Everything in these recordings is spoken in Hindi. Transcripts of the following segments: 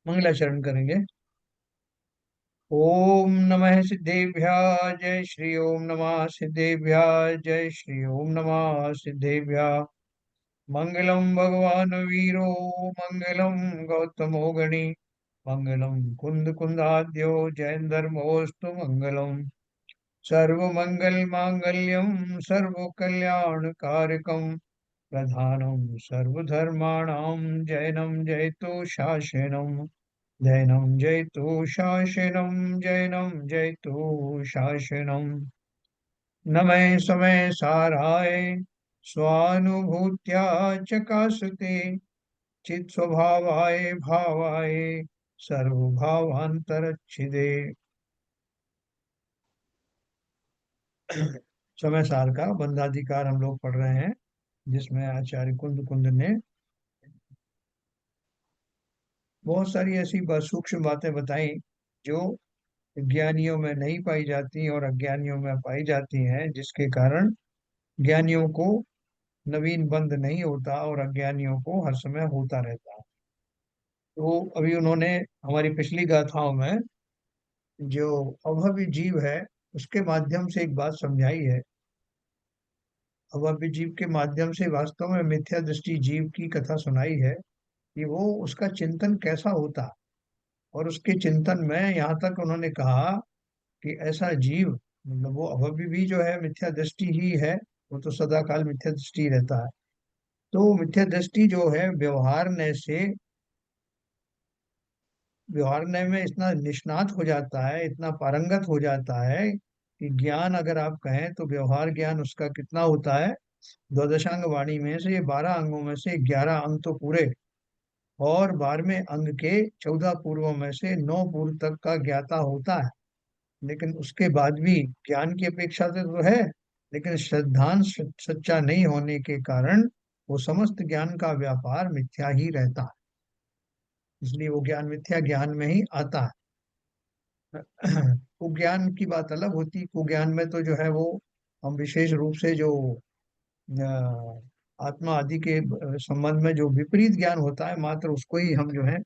मंगलाचरण करेंगे। ओम नमः सिद्धेभ्यः जय श्री ओम नमः सिद्धेभ्यः जय श्री ओम नमः सिद्धेभ्यः। मंगलम भगवान वीरो मंगलम गौतमो गणि मंगलम कुंद कुंदाद्यो जयंदर्मोस्तु मंगलम। सर्वमंगल मांगल्यम सर्वकल्याणकारकम प्रधानम सर्वधर्माणां जैनं जयतु शासनम। जैनं जयतु शासनम जैनं जयतु शासनम। नमः समय साराय स्वानुभूत्या चकासते चित स्वभावाय भावाय सर्वभावांतरच्छिदे। समय सार का बंधाधिकार हम लोग पढ़ रहे हैं, जिसमें आचार्य कुंद कुंद ने बहुत सारी ऐसी सूक्ष्म बातें बताई जो ज्ञानियों में नहीं पाई जाती और अज्ञानियों में पाई जाती हैं, जिसके कारण ज्ञानियों को नवीन बंध नहीं होता और अज्ञानियों को हर समय होता रहता है। तो अभी उन्होंने हमारी पिछली गाथाओं में जो अभव्य जीव है उसके माध्यम से एक बात समझाई है। अभव्य जीव के माध्यम से वास्तव में मिथ्या दृष्टि जीव की कथा सुनाई है कि वो उसका चिंतन कैसा होता है। और उसके चिंतन में यहाँ तक उन्होंने कहा कि ऐसा जीव, मतलब वो अभव्य भी जो है मिथ्या दृष्टि ही है, वो तो सदा काल मिथ्या दृष्टि रहता है। तो मिथ्या दृष्टि जो है व्यवहारने में इतना निष्णात हो जाता है, इतना पारंगत हो जाता है कि ज्ञान अगर आप कहें तो व्यवहार ज्ञान उसका कितना होता है। द्वादशांग वाणी में से 12 अंगों में से 11 अंग तो पूरे, और 12वें अंग के 14 पूर्वों में से 9 पूर्व तक का ज्ञाता होता है। लेकिन उसके बाद भी ज्ञान की अपेक्षा से तो है, लेकिन श्रद्धांश सच्चा नहीं होने के कारण वो समस्त ज्ञान का व्यापार मिथ्या ही रहता है। इसलिए वो ज्ञान मिथ्या ज्ञान में ही आता है। कुज्ञान की बात अलग होती। कुज्ञान में तो जो है वो हम विशेष रूप से जो आत्मा आदि के संबंध में जो विपरीत ज्ञान होता है, मात्र उसको ही हम जो है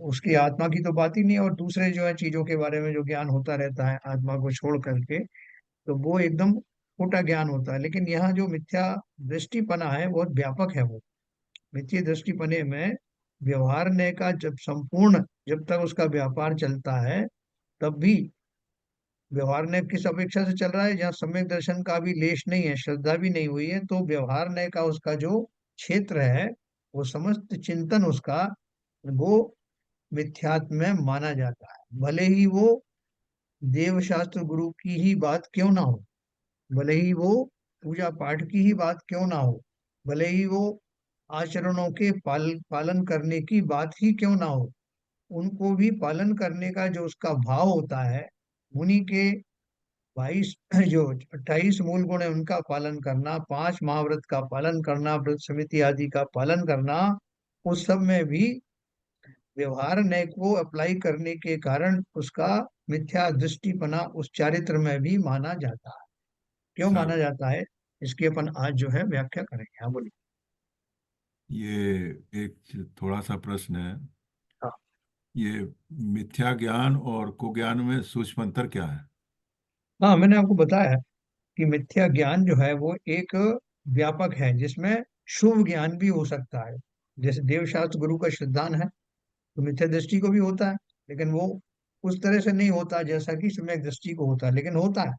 उसकी आत्मा की तो बात ही नहीं, और दूसरे जो है चीजों के बारे में जो ज्ञान होता रहता है आत्मा को छोड़ करके, तो वो एकदम खोटा ज्ञान होता है। लेकिन यहाँ जो मिथ्या दृष्टिपना है बहुत व्यापक है। वो मिथ्या दृष्टिपने में व्यवहार ने का जब संपूर्ण, जब तक उसका व्यापार चलता है तब भी व्यवहार ने किस अपेक्षा से चल रहा है, जहाँ सम्यक दर्शन का भी लेश नहीं है, श्रद्धा भी नहीं हुई है, तो व्यवहार ने का उसका जो क्षेत्र है, वो समस्त चिंतन उसका वो मिथ्यात्व में माना जाता है। भले ही वो देव शास्त्र गुरु की ही बात क्यों ना हो, भले ही वो पूजा पाठ की ही बात क्यों ना हो, भले ही वो आचरणों के पालन करने की बात ही क्यों ना हो, उनको भी पालन करने का जो उसका भाव होता है, उन्हीं के 22 जो 28 मूल गुण है उनका पालन करना, 5 महाव्रत का पालन करना, व्रत समिति आदि का पालन करना, उस सब में भी व्यवहार नय को अप्लाई करने के कारण उसका मिथ्या दृष्टिपना उस चारित्र में भी माना जाता है। क्यों सर, माना जाता है, इसकी अपन आज जो है व्याख्या करेंगे। हाँ बोलिए। ये एक थोड़ा सा प्रश्न है। हाँ। ये मिथ्या ज्ञान और कुज्ञान में सूक्ष्म अंतर क्या है? हाँ, मैंने आपको बताया कि मिथ्या ज्ञान जो है वो एक व्यापक है, जिसमें शुभ ज्ञान भी हो सकता है। जैसे देवशास्त्र गुरु का श्रद्धान है, तो मिथ्या दृष्टि को भी होता है, लेकिन वो उस तरह से नहीं होता जैसा कि सम्यक दृष्टि को होता है, लेकिन होता है।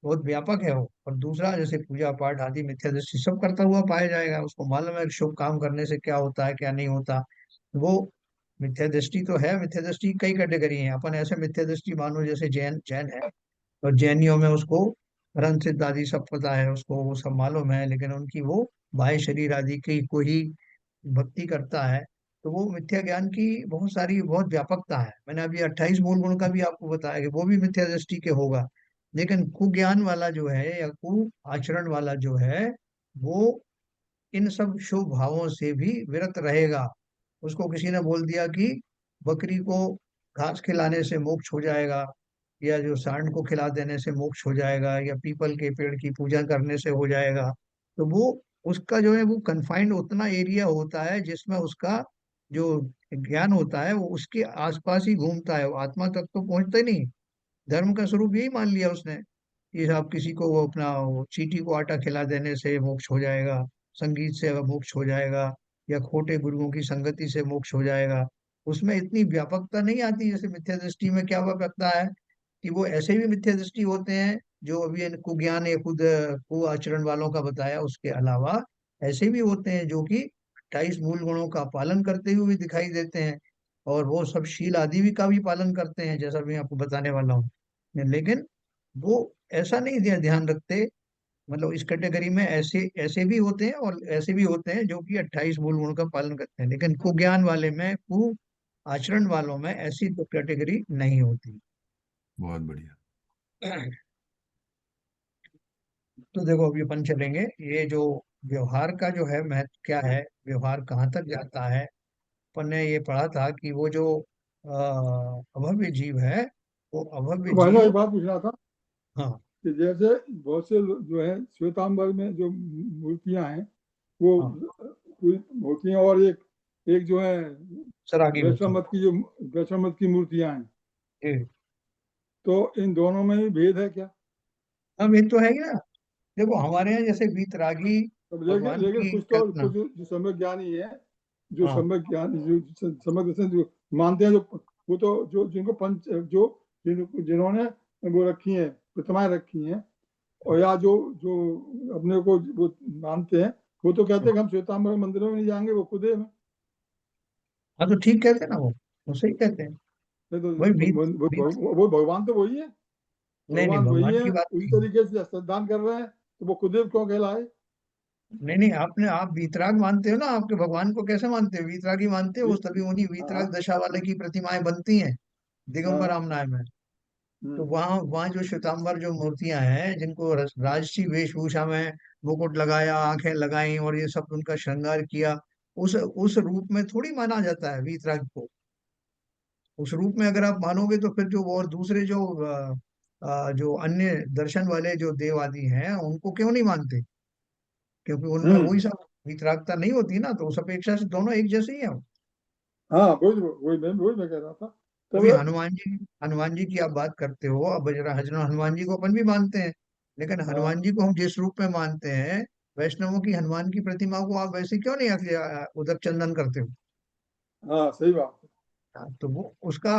बहुत व्यापक है वो। और दूसरा, जैसे पूजा पाठ आदि मिथ्या दृष्टि सब करता हुआ पाया जाएगा, उसको मालूम है कि शुभ काम करने से क्या होता है क्या नहीं होता। वो मिथ्या दृष्टि तो है। मिथ्या दृष्टि कई कैटेगरी है। अपन ऐसे मिथ्या दृष्टि मानो जैसे जैन जैन है, और जैनियों में उसको ग्रंथ सिद्ध आदि सब पता है, उसको वो सब मालूम है, लेकिन उनकी वो बाह्य शरीर आदि की को ही भक्ति करता है। तो वो मिथ्या ज्ञान की बहुत सारी बहुत व्यापकता है। मैंने अभी 28 मूल गुण का भी आपको बताया कि वो भी मिथ्या दृष्टि के होगा। लेकिन कुज्ञान वाला जो है या कु आचरण वाला जो है, वो इन सब शुभ भावों से भी विरत रहेगा। उसको किसी ने बोल दिया कि बकरी को घास खिलाने से मोक्ष हो जाएगा, या जो सांड को खिला देने से मोक्ष हो जाएगा, या पीपल के पेड़ की पूजा करने से हो जाएगा, तो वो उसका जो है वो कन्फाइंड उतना एरिया होता है जिसमें उसका जो ज्ञान होता है वो उसके आसपास ही घूमता है, वो आत्मा तक तो पहुंचता ही नहीं। धर्म का स्वरूप यही मान लिया उसने कि आप किसी को वो अपना वो चींटी को आटा खिला देने से मोक्ष हो जाएगा, संगीत से मोक्ष हो जाएगा, या खोटे गुरुओं की संगति से मोक्ष हो जाएगा। उसमें इतनी व्यापकता नहीं आती जैसे मिथ्या दृष्टि में क्या व्यापकता है, कि वो ऐसे भी मिथ्या दृष्टि होते हैं जो अभी कुज्ञान या खुद कुआचरण वालों का बताया, उसके अलावा ऐसे भी होते हैं जो कि 28 मूल गुणों का पालन करते हुए भी दिखाई देते हैं, और वो सब शील आदि भी का भी पालन करते हैं, जैसा मैं आपको बताने वाला हूँ। लेकिन वो ऐसा नहीं ध्यान रखते, मतलब इस कैटेगरी में ऐसे ऐसे भी होते हैं और ऐसे भी होते हैं जो कि 28 मूल गुणों का पालन करते हैं, लेकिन कुज्ञान वाले में, कु आचरण वालों में ऐसी तो कैटेगरी नहीं होती। बहुत बढ़िया। तो देखो अभी अपन चलेंगे, ये जो व्यवहार का जो है महत्व क्या है, व्यवहार कहाँ तक जाता है। अपन ने ये पढ़ा था कि वो जो अभव्य जीव है, वो अभव्य तो भाई साहब जीव। एक बात पूछ रहा था हाँ। कि जैसे बहुत से जो है श्वेतांबर में जो मूर्तियां हैं वो हाँ। कोई होती हैं, और एक एक जो है सरागी होती वैष्णव मत की जो वैष्णव मत की मूर्तियां हैं, है। तो इन दोनों में ही भेद है क्या? अब ये तो है ही ना। देखो हमारे यहाँ जैसे वीतरागी अब लेकिन भगवान लेकिन की कुछ तो कल्पना। कुछ जो सम्यक ज्ञानी है, जो हाँ। सम्यक ज्ञानी जो सम्यक दर्शन जो मानते हैं, जो वो तो जो जिनको पंच जो जिन्होंने वो रखी है, प्रतिमाएं रखी हैं, और या जो जो अपने को वो मानते हैं, वो तो कहते हैं कि हम श्वेतांबर मंदिरों में नहीं जाएंगे, वो खुदे में। हाँ तो ठीक कहते हैं ना वो सही कहते हैं। नहीं तो वही वीत वो भगवान तो वही है, नहीं नहीं, भगवान वही भगवान है, की बात उसी नहीं है। तरीके से श्रद्धान कर रहे हैं, तो वो खुदे क्यों कहलाए? नहीं नहीं, आपने आप वीतराग मानते हो ना, आपके भगवान को कैसे मानते हो, वीतरागी मानते हो, भी उस तभी उन्हीं हाँ वीतराग दशा वाले की प्रतिमाएं बनती हैं दिगंबर हाँ। रामनाय में। तो हम्म वहाँ वहाँ जो श्वेतांबर जो मूर्तियां हैं, जिनको राजसी वेशभूषा में मुकुट लगाया, आंखें लगाई और ये सब उनका श्रृंगार किया, उस रूप में थोड़ी माना जाता है वीतराग को। उस रूप में अगर आप मानोगे तो फिर जो और दूसरे जो जो अन्य दर्शन वाले जो देव आदि हैं उनको क्यों नहीं मानते, क्योंकि उनमें हम्म। वही सब वितरागता नहीं होती ना, तो उस अपेक्षा से दोनों एक जैसे ही हैं। हाँ वही मैं कह रहा था अभी तब। हनुमान जी की आप बात करते हो, अब जरा हजरत हनुमान जी को अपन भी मानते हैं, लेकिन हनुमान हाँ जी को हम जिस रूप में मानते हैं, वैष्णवों की हनुमान की प्रतिमा को आप वैसे क्यों नहीं उदक चंदन करते हो। हाँ सही बात है। हाँ, तो वो उसका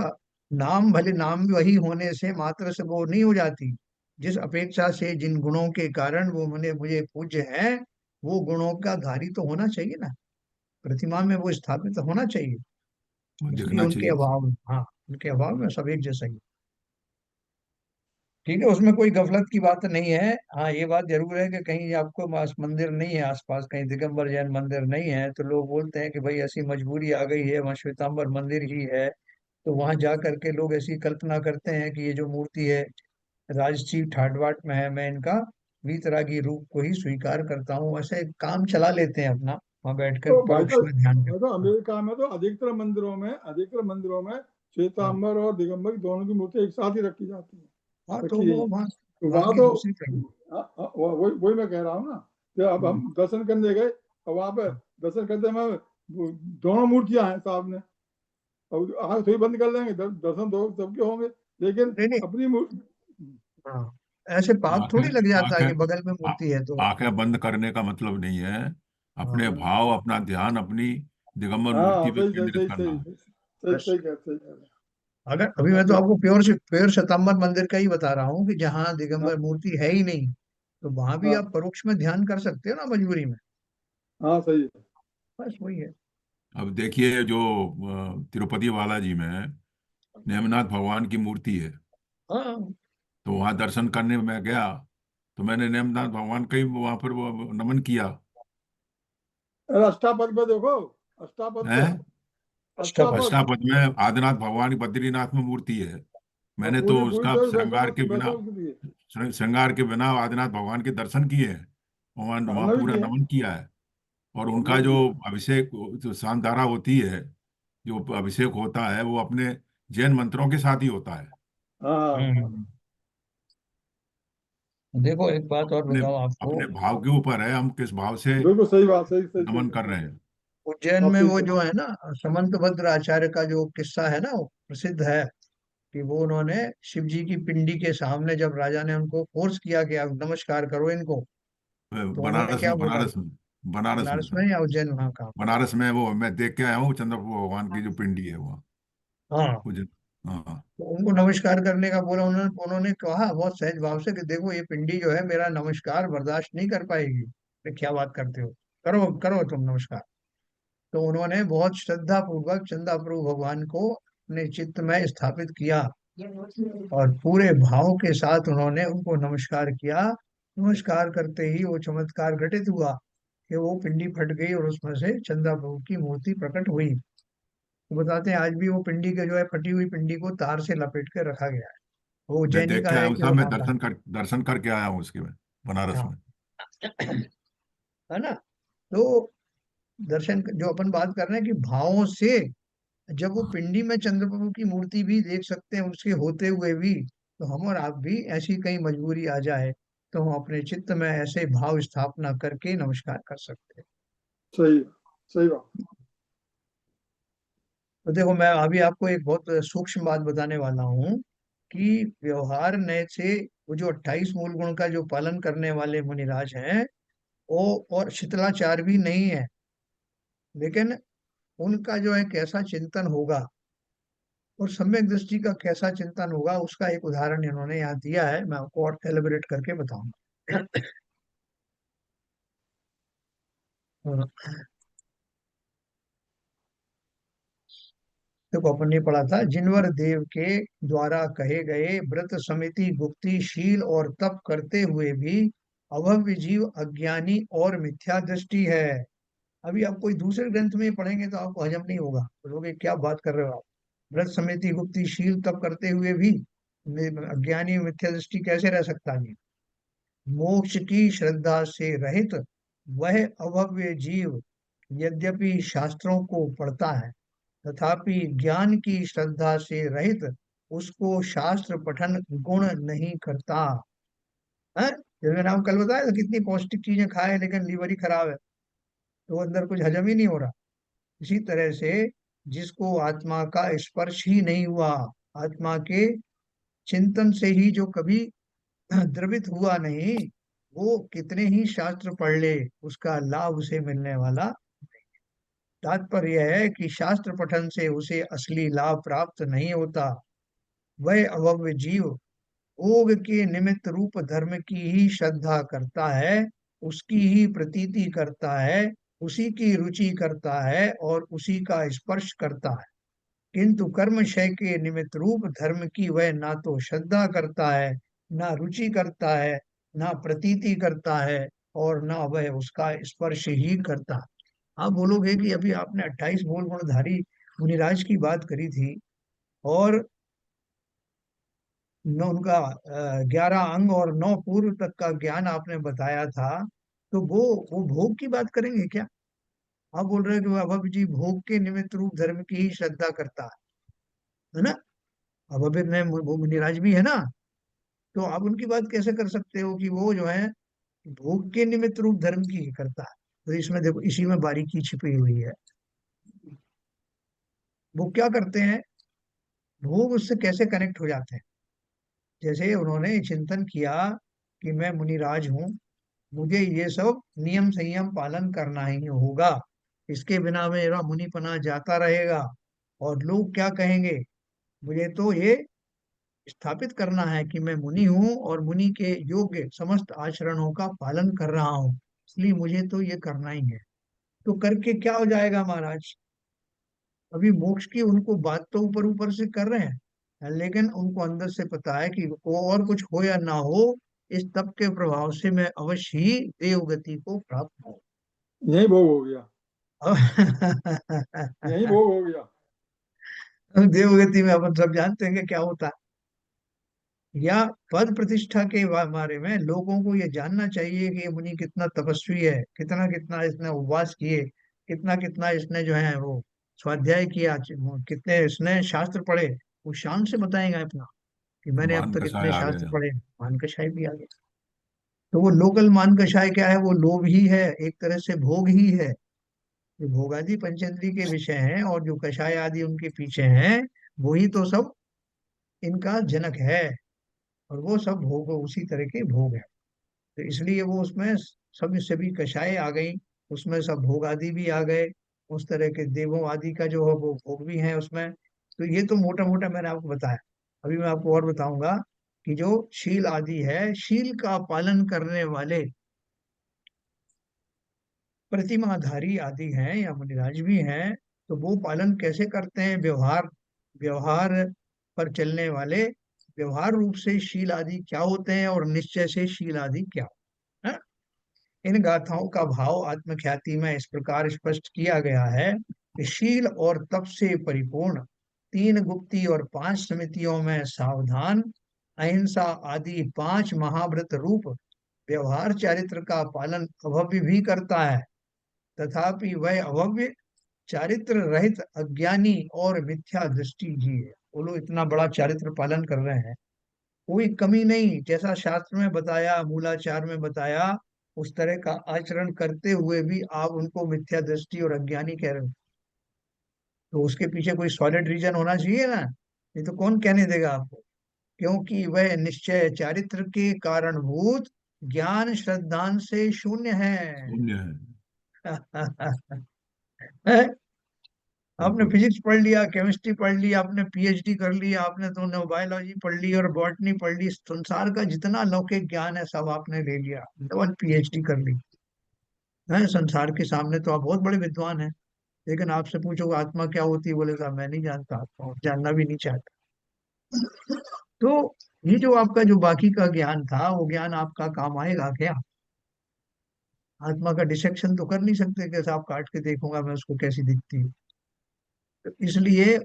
नाम, भले नाम भी वही होने से मात्र से वो नहीं हो जाती। जिस अपेक्षा से, जिन गुणों के कारण वो मुझे मुझे पूज्य है, वो गुणों का धारी तो होना चाहिए ना, प्रतिमा में वो स्थापित होना चाहिए। वो इसलिए दिखना उनके चाहिए। अभाव में, हाँ, उनके अभाव में सब एक जैसा ही। ठीक है, उसमें कोई गफलत की बात नहीं है। हाँ ये बात जरूर है कि कहीं आपको मंदिर नहीं है आसपास, कहीं दिगंबर जैन मंदिर नहीं है, तो लोग बोलते हैं कि भाई ऐसी मजबूरी आ गई है, वहाँ श्वेतांबर मंदिर ही है, तो वहां जा करके लोग ऐसी कल्पना करते हैं कि ये जो मूर्ति है राजसी ठाट बाट में है, मैं इनका वीतरागी रूप को ही स्वीकार करता हूँ, ऐसे काम चला लेते हैं अपना, वहां बैठकर तो भाई परोक्ष साहब, में ध्यान तो करते हैं। अमेरिका में तो अधिकतर मंदिरों में हाँ। श्वेतांबर और दिगंबर की दोनों की मूर्ति एक साथ ही रखी जाती है, हाँ, तो रखी गई वो है। वहाँ तो वहाँ वहां की तो दूसरी तरफ। वही वही मैं कह रहा हूँ ना, कि अब हम्म। हम दर्शन करने गए, और वहां पे दर्शन करते में दोनों मूर्तियां हैं सामने, अब आंख थोड़ी बंद कर लेंगे, दर्शन दो सबके होंगे, लेकिन नहीं नहीं। अपनी हाँ, ऐसे पाप थोड़ी आंखें लग जाता है कि आंखें बगल में आ- मूर्ति है तो। आंखें बंद करने का मतलब नहीं है, अपने हाँ। भाव, अपना ध्यान अपनी दिगंबर मूर्ति हाँ पे सही सही केंद्रित सही करना सही है। सही बस, सही सही कह रहे अगर अभी हैं। मैं तो तो आपको प्योर प्योर श्वेतांबर मंदिर का ही बता रहा हूँ कि जहाँ हाँ दिगंबर मूर्ति है ही नहीं, तो वहां भी हाँ आप परोक्ष में ध्यान कर सकते हो ना मजबूरी में। हाँ सही है। बस वही है। अब देखिए जो तिरुपति बालाजी में नेमनाथ भगवान की मूर्ति है, हाँ। तो वहां दर्शन करने में गया, तो मैंने नेमनाथ भगवान का ही वहां पर वो नमन किया अरे अष्टापद पे देखो, अष्टापद है। पे, अष्टपद। अष्टापद, अष्टापद में आदिनाथ भगवान की बद्रीनाथ में मूर्ति है। और मैंने तो पूरी पूरी उसका तो श्रृंगार के बिना, वैष्णव की है। श्रृंगार के बिना आदिनाथ भगवान के दर्शन किए हैं, वहां वहां हमने भी पूरा किए हैं, नमन किया है। और हमने उनका भी जो किए अभिषेक, जो शानदारा होती है, जो अभिषेक होता है वो अपने जैन मंत्रों के साथ ही होता है। हैं। हाँ हाँ हम्म। देखो एक बात और अपने बताओ आपको। अपने भाव के ऊपर है, हम किस भाव से बिल्कुल सही बात, सही सही सही नमन कह कर रहे रहे हैं। हैं। उज्जैन में काफी वो जो है ना, समंतभद्र आचार्य का जो किस्सा है ना, वो प्रसिद्ध है कि वो उन्होंने शिव जी की पिंडी के सामने, जब राजा ने उनको फोर्स किया कि आप नमस्कार करो इनको, तो उन्होंने बनारस क्या में, बोला? बनारस में बनारस में था। या उज्जैन, वहां कहाँ पर? बनारस में वो मैं देख के आया हूँ, चंद्रपुर भगवान की जो पिंडी है वो हाँ, उज्जैन। हाँ। तो उनको नमस्कार करने का बोला। उन्होंने उन्होंने कहा बहुत सहज भाव से कि देखो ये पिंडी जो है मेरा नमस्कार बर्दाश्त नहीं कर पाएगी। अरे क्या बात करते हो, करो करो तुम नमस्कार। तो उन्होंने बहुत श्रद्धा पूर्वक चंदा प्रभु भगवान को अपने चित्त में स्थापित किया और पूरे भाव के साथ उन्होंने उनको नमस्कार किया। नमस्कार करते ही वो चमत्कार घटित हुआ कि वो पिंडी फट गई और उसमें से चंदा प्रभु की मूर्ति प्रकट हुई। तो बताते हैं आज भी वो पिंडी के जो है, फटी हुई पिंडी को तार से लपेट के रखा गया है। वो मैं उज्जैनी देख का के आया है हूँ कि साहब, वो मैं वहां का दर्शन करके आया हूँ उसके में, बनारस है। में। हाँ है ना। तो दर्शन जो अपन बात कर रहे हैं कि भावों से, जब वो हाँ। पिंडी में चंद्रप्रभु की मूर्ति भी देख सकते हैं उसके होते हुए भी, तो हम और आप भी ऐसी कहीं मजबूरी आ जाए तो हम अपने चित्त में ऐसे भाव स्थापना करके नमस्कार कर सकते हैं। सही है, सही बात। तो देखो मैं अभी आपको एक बहुत सूक्ष्म बात बताने वाला हूँ कि व्यवहार नय से वो जो 28 मूल गुण का जो पालन करने वाले मुनिराज हैं, वो और शिथिलाचार भी नहीं है, लेकिन उनका जो है कैसा चिंतन होगा और सम्यक दृष्टि का कैसा चिंतन होगा, उसका एक उदाहरण इन्होंने यहाँ दिया है। मैं आपको और एलिबरेट करके बताऊंगा। देखो अपन ने पढ़ा था, जिनवर देव के द्वारा कहे गए व्रत समिति गुप्ती शील और तप करते हुए भी अभव्य जीव अज्ञानी और मिथ्या दृष्टि है। अभी आप कोई दूसरे ग्रंथ में पढ़ेंगे तो आपको हजम नहीं होगा, बोलोगे क्या बात कर रहे हो आप, व्रत समिति गुप्ती शील तप करते हुए भी अज्ञानी मिथ्या दृष्टि कैसे रह सकता है? मोक्ष की श्रद्धा से रहित वह अभव्य जीव यद्यपि शास्त्रों को पढ़ता है, तथापि ज्ञान की श्रद्धा से रहित उसको शास्त्र पठन गुण नहीं करता है। जैसे मैंने आपको कल बताया था, कितनी पौष्टिक चीजें खाए लेकिन लीवर ही खराब है, तो अंदर कुछ हजम ही नहीं हो रहा। इसी तरह से जिसको आत्मा का स्पर्श ही नहीं हुआ, आत्मा के चिंतन से ही जो कभी द्रवित हुआ नहीं, वो कितने ही शास्त्र पढ़ ले उसका लाभ उसे मिलने वाला। तात्पर्य है कि शास्त्र पठन से उसे असली लाभ प्राप्त नहीं होता। वह अभव्य जीव भोग के निमित्त रूप धर्म की ही श्रद्धा करता है, उसकी ही प्रतीति करता है, उसी की रुचि करता है और उसी का स्पर्श करता है, किंतु कर्मशय के निमित्त रूप धर्म की वह ना तो श्रद्धा करता है, ना रुचि करता है, ना प्रतीति करता है और ना वह उसका स्पर्श ही करता है। आप बोलोगे कि अभी आपने 28 मूल गुणधारी मुनिराज की बात करी थी और न उनका 11 अंग और 9 पूर्व तक का ज्ञान आपने बताया था, तो वो भोग की बात करेंगे क्या? आप बोल रहे हो कि वह अभय जी भोग के निमित्त रूप धर्म की ही श्रद्धा करता है ना। अभय में वो मुनिराज भी है ना, तो आप उनकी बात कैसे कर सकते हो कि वो जो है भोग के निमित्त रूप धर्म की ही करता है? तो इसमें देखो, इसी में बारीकी छिपी हुई है। वो क्या करते हैं, भोग उससे कैसे कनेक्ट हो जाते हैं? जैसे उन्होंने चिंतन किया कि मैं मुनिराज हूँ, मुझे ये सब नियम संयम पालन करना ही होगा, इसके बिना मेरा मुनिपना जाता रहेगा और लोग क्या कहेंगे। मुझे तो ये स्थापित करना है कि मैं मुनि हूँ और मुनि के योग्य समस्त आचरणों का पालन कर रहा हूँ, इसलिए मुझे तो ये करना ही है। तो करके क्या हो जाएगा महाराज? अभी मोक्ष की उनको बात तो ऊपर ऊपर से कर रहे हैं, लेकिन उनको अंदर से पता है कि वो और कुछ हो या ना हो, इस तप के प्रभाव से मैं अवश्य ही देव गति को प्राप्त हूँ। यही भोग हो गया, यही अब भोग हो गया। देव गति में अपन सब जानते हैं कि क्या होता है। या पद प्रतिष्ठा के बारे में लोगों को ये जानना चाहिए कि ये मुनि कितना तपस्वी है, कितना कितना इसने उपवास किए, कितना कितना इसने जो है वो स्वाध्याय किया, कितने इसने शास्त्र पढ़े। वो शान से बताएगा अपना कि मैंने अब मान तक कषाय इतने आ शास्त्र गए। पढ़े। मान कषाय भी आ गया। तो वो लोकल मान कषाय क्या है? वो लोभ ही है, एक तरह से भोग ही है। जो भोगादि पंचेंद्रिय के विषय हैं और जो कषाय आदि उनके पीछे हैं, वही तो सब इनका जनक है, और वो सब भोग उसी तरह के भोग है। तो इसलिए वो उसमें सब सभी कषाय आ गई, उसमें सब भोग आदि भी आ गए, उस तरह के देवों आदि का जो है वो भोग भी है उसमें। तो ये तो मोटा मोटा मैंने आपको बताया। अभी मैं आपको और बताऊंगा कि जो शील आदि है, शील का पालन करने वाले प्रतिमाधारी आदि हैं या मुनिराज भी हैं, तो वो पालन कैसे करते हैं? व्यवहार, व्यवहार पर चलने वाले, व्यवहार रूप से शील आदि क्या होते हैं और निश्चय से शील आदि क्या है। इन गाथाओं का भाव आत्मख्याति में इस प्रकार स्पष्ट किया गया है कि शील और तप से परिपूर्ण, तीन गुप्ती और पांच समितियों में सावधान, अहिंसा आदि पांच महाव्रत रूप व्यवहार चारित्र का पालन अभव्य भी करता है, तथापि वह अभव्य चारित्र रहित अज्ञानी और मिथ्या दृष्टि ही है। वो लोग इतना बड़ा चारित्र पालन कर रहे हैं, कोई कमी नहीं, जैसा शास्त्र में बताया, मूलाचार में बताया, उस तरह का आचरण करते हुए भी आप उनको मिथ्या दृष्टि और अज्ञानी कह रहे हो। तो उसके पीछे कोई सॉलिड रीजन होना चाहिए ना, ये तो कौन कहने देगा आपको? क्योंकि वह निश्चय चारित्र के कारणभूत ज्ञान श्रद्धान से शून्य है। शून्य है। आपने बिल्कुल। फिजिक्स पढ़ लिया, केमिस्ट्री पढ़ लिया, आपने पीएचडी कर लिया, आपने तो बायोलॉजी पढ़ ली और बॉटनी पढ़ ली, संसार का जितना लौकिक ज्ञान है सब आपने ले लिया, डबल पीएचडी कर ली है। संसार के सामने तो आप बहुत बड़े विद्वान हैं, लेकिन आपसे पूछो आत्मा क्या होती है, बोले साहब मैं नहीं जानता, आत्मा और जानना भी नहीं चाहता। तो ये जो आपका जो बाकी का ज्ञान था, वो ज्ञान आपका काम आएगा क्या? आत्मा का डिसेक्शन तो कर नहीं सकते, कैसे आप काट के देखूंगा मैं उसको कैसी दिखती है। तो इसलिए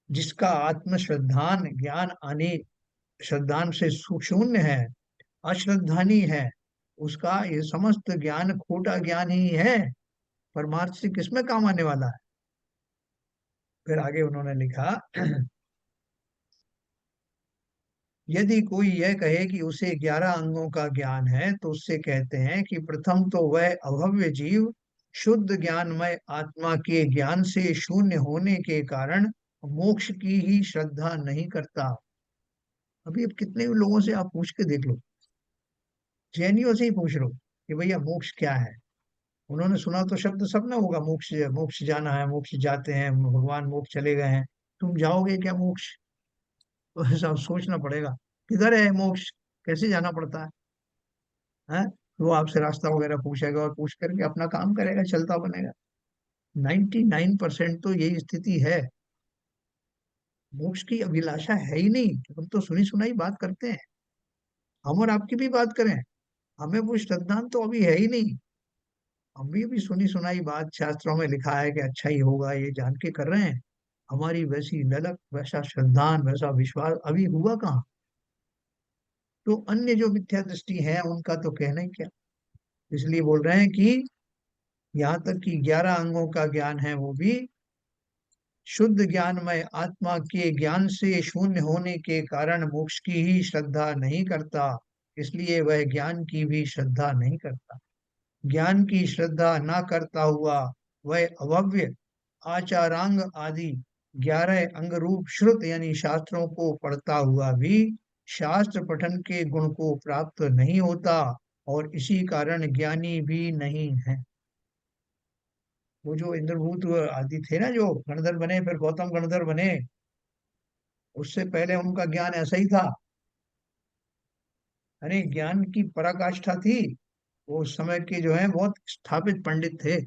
जिसका आत्म श्रद्धान ज्ञान आने, श्रद्धान से शून्य है, अश्रद्धानी है, उसका ये समस्त ज्ञान खोटा ज्ञान ही है, परमार्थ से किसमें काम आने वाला है? फिर आगे उन्होंने लिखा, यदि कोई यह कहे कि उसे 11 अंगों का ज्ञान है, तो उससे कहते हैं कि प्रथम तो वह अभव्य जीव शुद्ध ज्ञानमय आत्मा के ज्ञान से शून्य होने के कारण मोक्ष की ही श्रद्धा नहीं करता। अभी अब कितने लोगों से आप पूछ के देख लो, जैनियों से ही पूछ लो कि भैया मोक्ष क्या है। उन्होंने सुना तो शब्द सब ना होगा, मोक्ष, मोक्ष जाना है, मोक्ष जाते हैं, भगवान मोक्ष चले गए हैं, तुम जाओगे क्या मोक्ष? तो ऐसा सोचना पड़ेगा, किधर है मोक्ष, कैसे जाना पड़ता है? वो आपसे रास्ता वगैरह पूछेगा और पूछ करके अपना काम करेगा, चलता बनेगा। 99% तो यही स्थिति है। मोक्ष की अभिलाषा है ही नहीं, हम तो सुनी सुनाई बात करते हैं। हम और आपकी भी बात करें, हमें वो श्रद्धा तो अभी है ही नहीं। हम भी सुनी सुनाई बात, शास्त्रों में लिखा है कि अच्छा ही होगा, ये जान के कर रहे हैं। हमारी वैसी ललक, वैसा श्रद्धान, वैसा विश्वास अभी हुआ कहाँ? तो अन्य जो मिथ्या दृष्टि है उनका तो कहना ही क्या। इसलिए बोल रहे हैं कि यहाँ तक कि 11 अंगों का ज्ञान है, वो भी शुद्ध ज्ञानमय आत्मा के ज्ञान से शून्य होने के कारण मोक्ष की ही श्रद्धा नहीं करता, इसलिए वह ज्ञान की भी श्रद्धा नहीं करता। ज्ञान की श्रद्धा न करता हुआ वह अभव्य आचारांग आदि 11 अंग रूप श्रुत यानी शास्त्रों को पढ़ता हुआ भी शास्त्र पठन के गुण को प्राप्त नहीं होता, और इसी कारण ज्ञानी भी नहीं है। वो जो इंद्रभूत आदि थे ना, जो गणधर बने, फिर गौतम गणधर बने, उससे पहले उनका ज्ञान ऐसा ही था। अरे ज्ञान की पराकाष्ठा थी। वो उस समय के जो है बहुत स्थापित पंडित थे,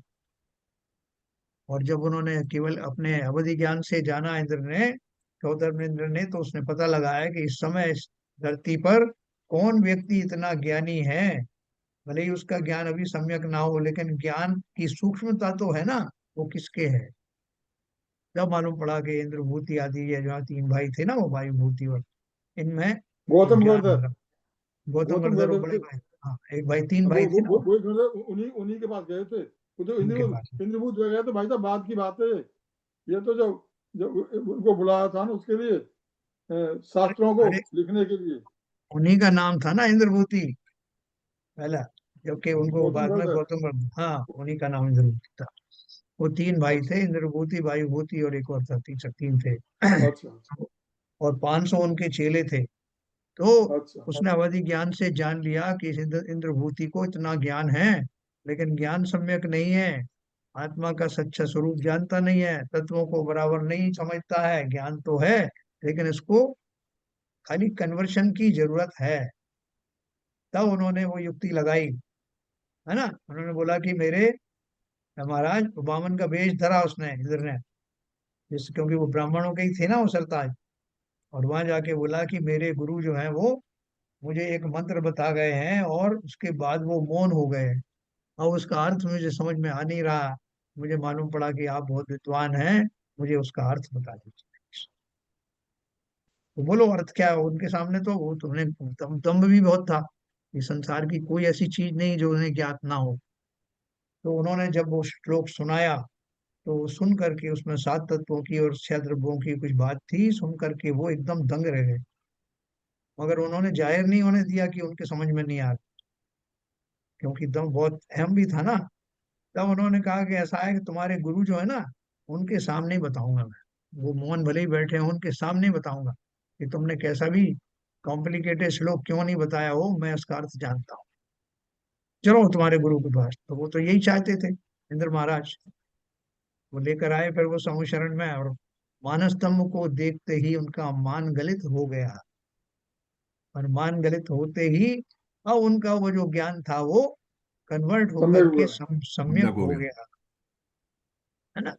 और जब उन्होंने केवल अपने अवधि ज्ञान से जाना इंद्र ने, गौतम इंद्र ने, तो उसने पता लगाया कि इस समय इस धरती पर कौन व्यक्ति इतना ज्ञानी है। भले ही उसका ज्ञान अभी सम्यक ना हो, लेकिन ज्ञान की सूक्ष्मता तो है ना, वो किसके है। जब मालूम पड़ा कि इंद्रभूति आदि ये जो तीन भाई थे ना, वो वायुभूति और इनमें एक गौतम ज्ञान गणधर, भरा। गौतम गौतम गणधर वो गणधर बड़े थे। भाई, हाँ एक भाई, तीन वो भाई थे वो ना वो वो, वो गणधर उन्हीं उन्हीं के पास गए थे। वो तो उनके इंद्रभूत, पास। इंद्रभूत वगैरह तो भाई साहब बाद की बात है। ये तो जब जब उनको बुलाया था ना उसके लिए, अरे शास्त्रों को अरे, लिखने के लिए। उन्हीं का नाम था ना इंद्रभूति पहला। जबकि उनको गौतम बाद में बुद्ध। गौतम बुद्ध, हाँ उन्हीं का नाम इंद्रभूति था। वो तीन भाई अच्छा थे, इंद्रभूति, वायुभूति और एक और था, तीन थे। अच्छा और 500 उनके चेले थे। तो अच्छा उसने अवधि ज्ञान से जान लिया कि इस इंद्रभूति को इतना ज्ञान है, लेकिन ज्ञान सम्यक नहीं है। आत्मा का सच्चा स्वरूप जानता नहीं है, तत्वों को बराबर नहीं समझता है। ज्ञान तो है, लेकिन इसको खाली कन्वर्शन की जरूरत है। तब उन्होंने वो युक्ति लगाई, है ना। उन्होंने बोला कि मेरे महाराज, वामन का वेश धरा उसने, इंद्र ने, जिस क्योंकि वो ब्राह्मणों के ही थे ना वो सरताज। और वहां जाके बोला कि मेरे गुरु जो हैं वो मुझे एक मंत्र बता गए हैं, और उसके बाद वो मौन हो गए। अब उसका अर्थ मुझे समझ में आ नहीं रहा। मुझे मालूम पड़ा कि आप बहुत विद्वान हैं, मुझे उसका अर्थ बता दीजिए। तो बोलो अर्थ क्या है उनके सामने। तो वो तुमने दम्भ भी बहुत था, कि संसार की कोई ऐसी चीज नहीं जो उन्हें ज्ञात ना हो। तो उन्होंने जब वो श्लोक सुनाया, तो सुन करके उसमें 7 तत्वों की और 6 द्रव्यों की कुछ बात थी, सुन करके वो एकदम दंग रह गए। मगर उन्होंने जाहिर नहीं होने दिया कि उनके समझ में नहीं आ रहा, क्योंकि दम बहुत अहम भी था ना। तब उन्होंने कहा कि ऐसा है कि तुम्हारे गुरु जो है ना, उनके सामने ही बताऊंगा मैं। वो मौन भले ही बैठे हैं, उनके सामने ही बताऊंगा कि तुमने कैसा भी कॉम्प्लिकेटेड श्लोक क्यों नहीं बताया हो, मैं उसका अर्थ जानता हूँ। चलो तुम्हारे गुरु के पास। तो वो तो यही चाहते थे, इंद्र महाराज। वो लेकर आए फिर वो समूह शरण में, और मानस स्तंभ को देखते ही उनका मान गलित हो गया। और मान गलित होते ही अब उनका वो जो ज्ञान था वो कन्वर्ट सम्यक होकर के हुआ। सम्यक सम्यक हो हो गया। गया, है ना।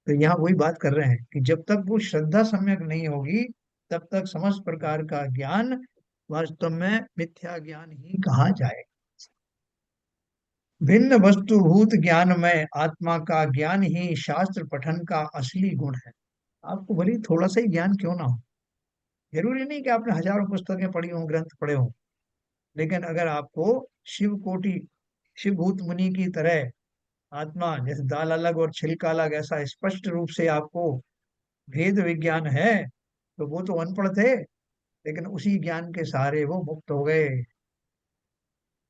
तो यहाँ वही बात कर रहे हैं कि जब तक वो श्रद्धा सम्यक नहीं होगी, तब तक समस्त प्रकार का ज्ञान वास्तव में मिथ्या ज्ञान ही कहा जाए। भिन्न वस्तुभूत ज्ञान में आत्मा का ज्ञान ही शास्त्र पठन का असली गुण है। आपको भले ही थोड़ा सा ही ज्ञान क्यों ना हो, जरूरी नहीं कि आपने हजारों पुस्तकें पढ़ी हों, ग्रंथ पढ़े हों, लेकिन अगर आपको शिव कोटि, शिवभूत मुनि की तरह आत्मा जैसे दाल अलग और छिलका अलग ऐसा स्पष्ट रूप से आपको भेद विज्ञान है, तो वो तो अनपढ़ थे, लेकिन उसी ज्ञान के सहारे वो मुक्त हो गए।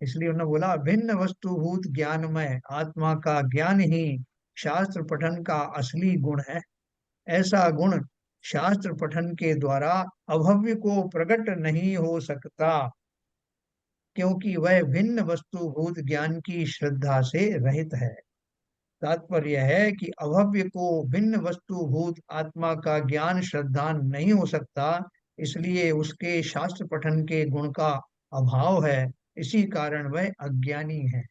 इसलिए उन्होंने बोला भिन्न वस्तुभूत ज्ञान में आत्मा का ज्ञान ही शास्त्र पठन का असली गुण है। ऐसा गुण शास्त्र पठन के द्वारा अभव्य को प्रकट नहीं हो सकता, क्योंकि वह भिन्न वस्तुभूत ज्ञान की श्रद्धा से रहित है। तात्पर्य है कि अभव्य को भिन्न वस्तुभूत आत्मा का ज्ञान श्रद्धा नहीं हो सकता, इसलिए उसके शास्त्र पठन के गुण का अभाव है। इसी कारण वह अज्ञानी है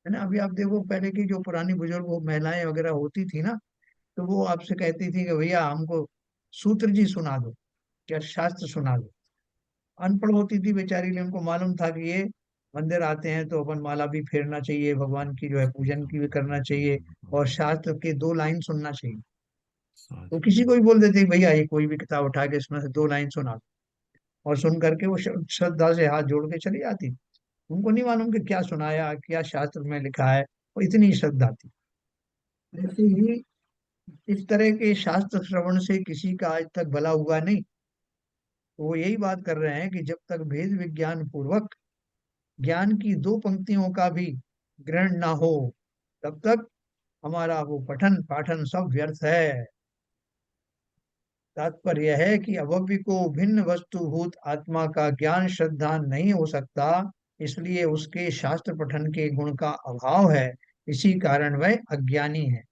ना। अभी आप देखो, पहले की जो पुरानी बुजुर्ग वो महिलाएं वगैरह होती थी ना, तो वो आपसे कहती थी कि भैया हमको सूत्र जी सुना दो, या शास्त्र सुना दो। अनपढ़ होती थी बेचारी, लेकिन उनको मालूम था कि ये मंदिर आते हैं तो अपन माला भी फेरना चाहिए, भगवान की जो है पूजन की भी करना चाहिए, और शास्त्र के 2 लाइन सुनना चाहिए। तो किसी को भी बोल देते कि भैया ये कोई भी किताब उठा के इसमें से 2 लाइन सुना दो, और सुन करके वो श्रद्धा से हाथ जोड़ के चली जाती। उनको नहीं मालूम कि क्या सुनाया, क्या शास्त्र में लिखा है, वो इतनी श्रद्धा थी। ऐसे ही इस तरह के शास्त्र श्रवण से किसी का आज तक भला हुआ नहीं। तो वो यही बात कर रहे हैं कि जब तक भेद विज्ञान पूर्वक ज्ञान की 2 पंक्तियों का भी ग्रहण ना हो, तब तक हमारा वो पठन पाठन सब व्यर्थ है। तात्पर्य है कि अभव्य को भिन्न वस्तुभूत आत्मा का ज्ञान श्रद्धा नहीं हो सकता, इसलिए उसके शास्त्र पठन के गुण का अभाव है। इसी कारण वह अज्ञानी है।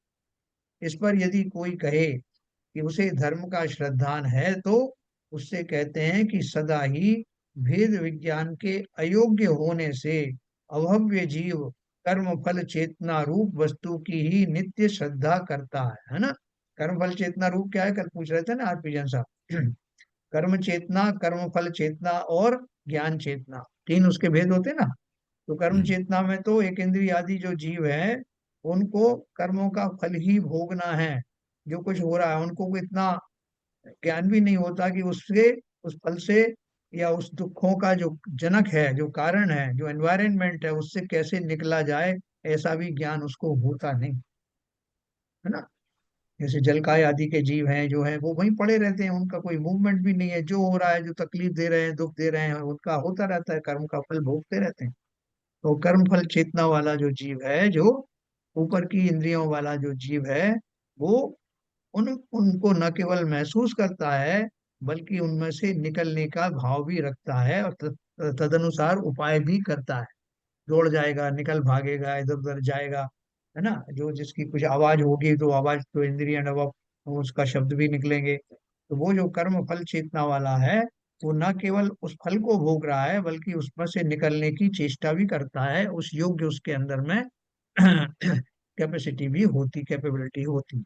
इस पर यदि कोई कहे कि उसे धर्म का श्रद्धान है, तो उससे कहते हैं कि सदा ही भेद विज्ञान के अयोग्य होने से अभव्य जीव कर्म फल चेतना रूप वस्तु की ही नित्य श्रद्धा करता है ना। कर्म फल चेतना रूप क्या है, कल पूछ रहे थे ना आरपी जैन साहब। कर्म चेतना, कर्म फल चेतना और ज्ञान चेतना, 3 उसके भेद होते ना। तो कर्म हम्म। चेतना में तो एक इंद्रिय आदि जो जीव है, उनको कर्मों का फल ही भोगना है। जो कुछ हो रहा है उनको को इतना ज्ञान भी नहीं होता कि उससे, उस फल से, या उस दुखों का जो जनक है, जो कारण है, जो एनवायरनमेंट है, उससे कैसे निकला जाए, ऐसा भी ज्ञान उसको होता नहीं, है ना। जैसे जलकाय आदि के जीव हैं जो हैं, वो वहीं पड़े रहते हैं, उनका कोई मूवमेंट भी नहीं है। जो हो रहा है, जो तकलीफ दे रहे हैं, दुख दे रहे हैं, उनका होता रहता है, कर्म का फल भोगते रहते हैं। तो कर्म फल चेतना वाला जो जीव है, जो ऊपर की इंद्रियों वाला जो जीव है, वो उनको न केवल महसूस करता है, बल्कि उनमें से निकलने का भाव भी रखता है, और तदनुसार उपाय भी करता है। दौड़ जाएगा, निकल भागेगा, इधर उधर जाएगा, है ना। जो जिसकी कुछ आवाज होगी तो आवाज तो इंद्रिय अनुभव, उसका शब्द भी निकलेंगे। तो वो जो कर्म फल चेतना वाला है, वो न केवल उस फल को भोग रहा है, बल्कि उसमें से निकलने की चेष्टा भी करता है, उस योग्य उसके अंदर में कैपेसिटी भी होती, कैपेबिलिटी होती।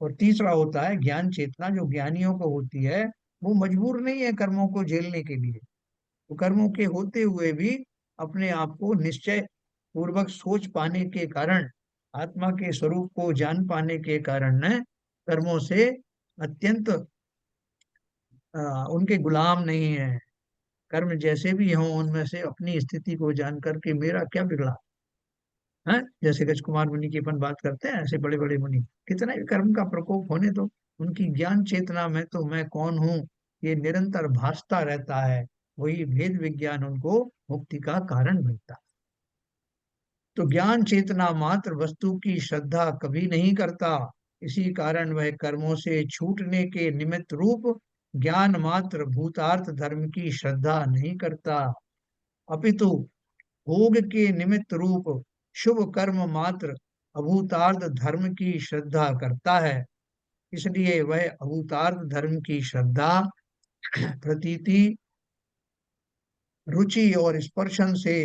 और तीसरा होता है ज्ञान चेतना, जो ज्ञानियों को होती है। वो मजबूर नहीं है कर्मों को झेलने के लिए। तो कर्मों के होते हुए भी अपने आप को निश्चय पूर्वक सोच पाने के कारण, आत्मा के स्वरूप को जान पाने के कारण न कर्मों से अत्यंत उनके गुलाम नहीं है। कर्म जैसे भी हों, उनमें से अपनी स्थिति को जान करके मेरा क्या बिगड़ा है। जैसे गज कुमार मुनि की अपन बात करते हैं, ऐसे बड़े बड़े मुनि कितना भी कर्म का प्रकोप होने दो, उनकी ज्ञान चेतना में तो मैं कौन हूँ ये निरंतर भासता रहता है। वही भेद विज्ञान उनको मुक्ति का कारण मिलता है। तो ज्ञान चेतना मात्र वस्तु की श्रद्धा कभी नहीं करता। इसी कारण वह कर्मों से छूटने के निमित्त रूप ज्ञान मात्र भूतार्थ धर्म की श्रद्धा नहीं करता, अपितु भोग के निमित्त रूप शुभ कर्म मात्र अभूतार्थ धर्म की श्रद्धा करता है। इसलिए वह अभूतार्थ धर्म की श्रद्धा प्रतीति, रुचि और स्पर्शन से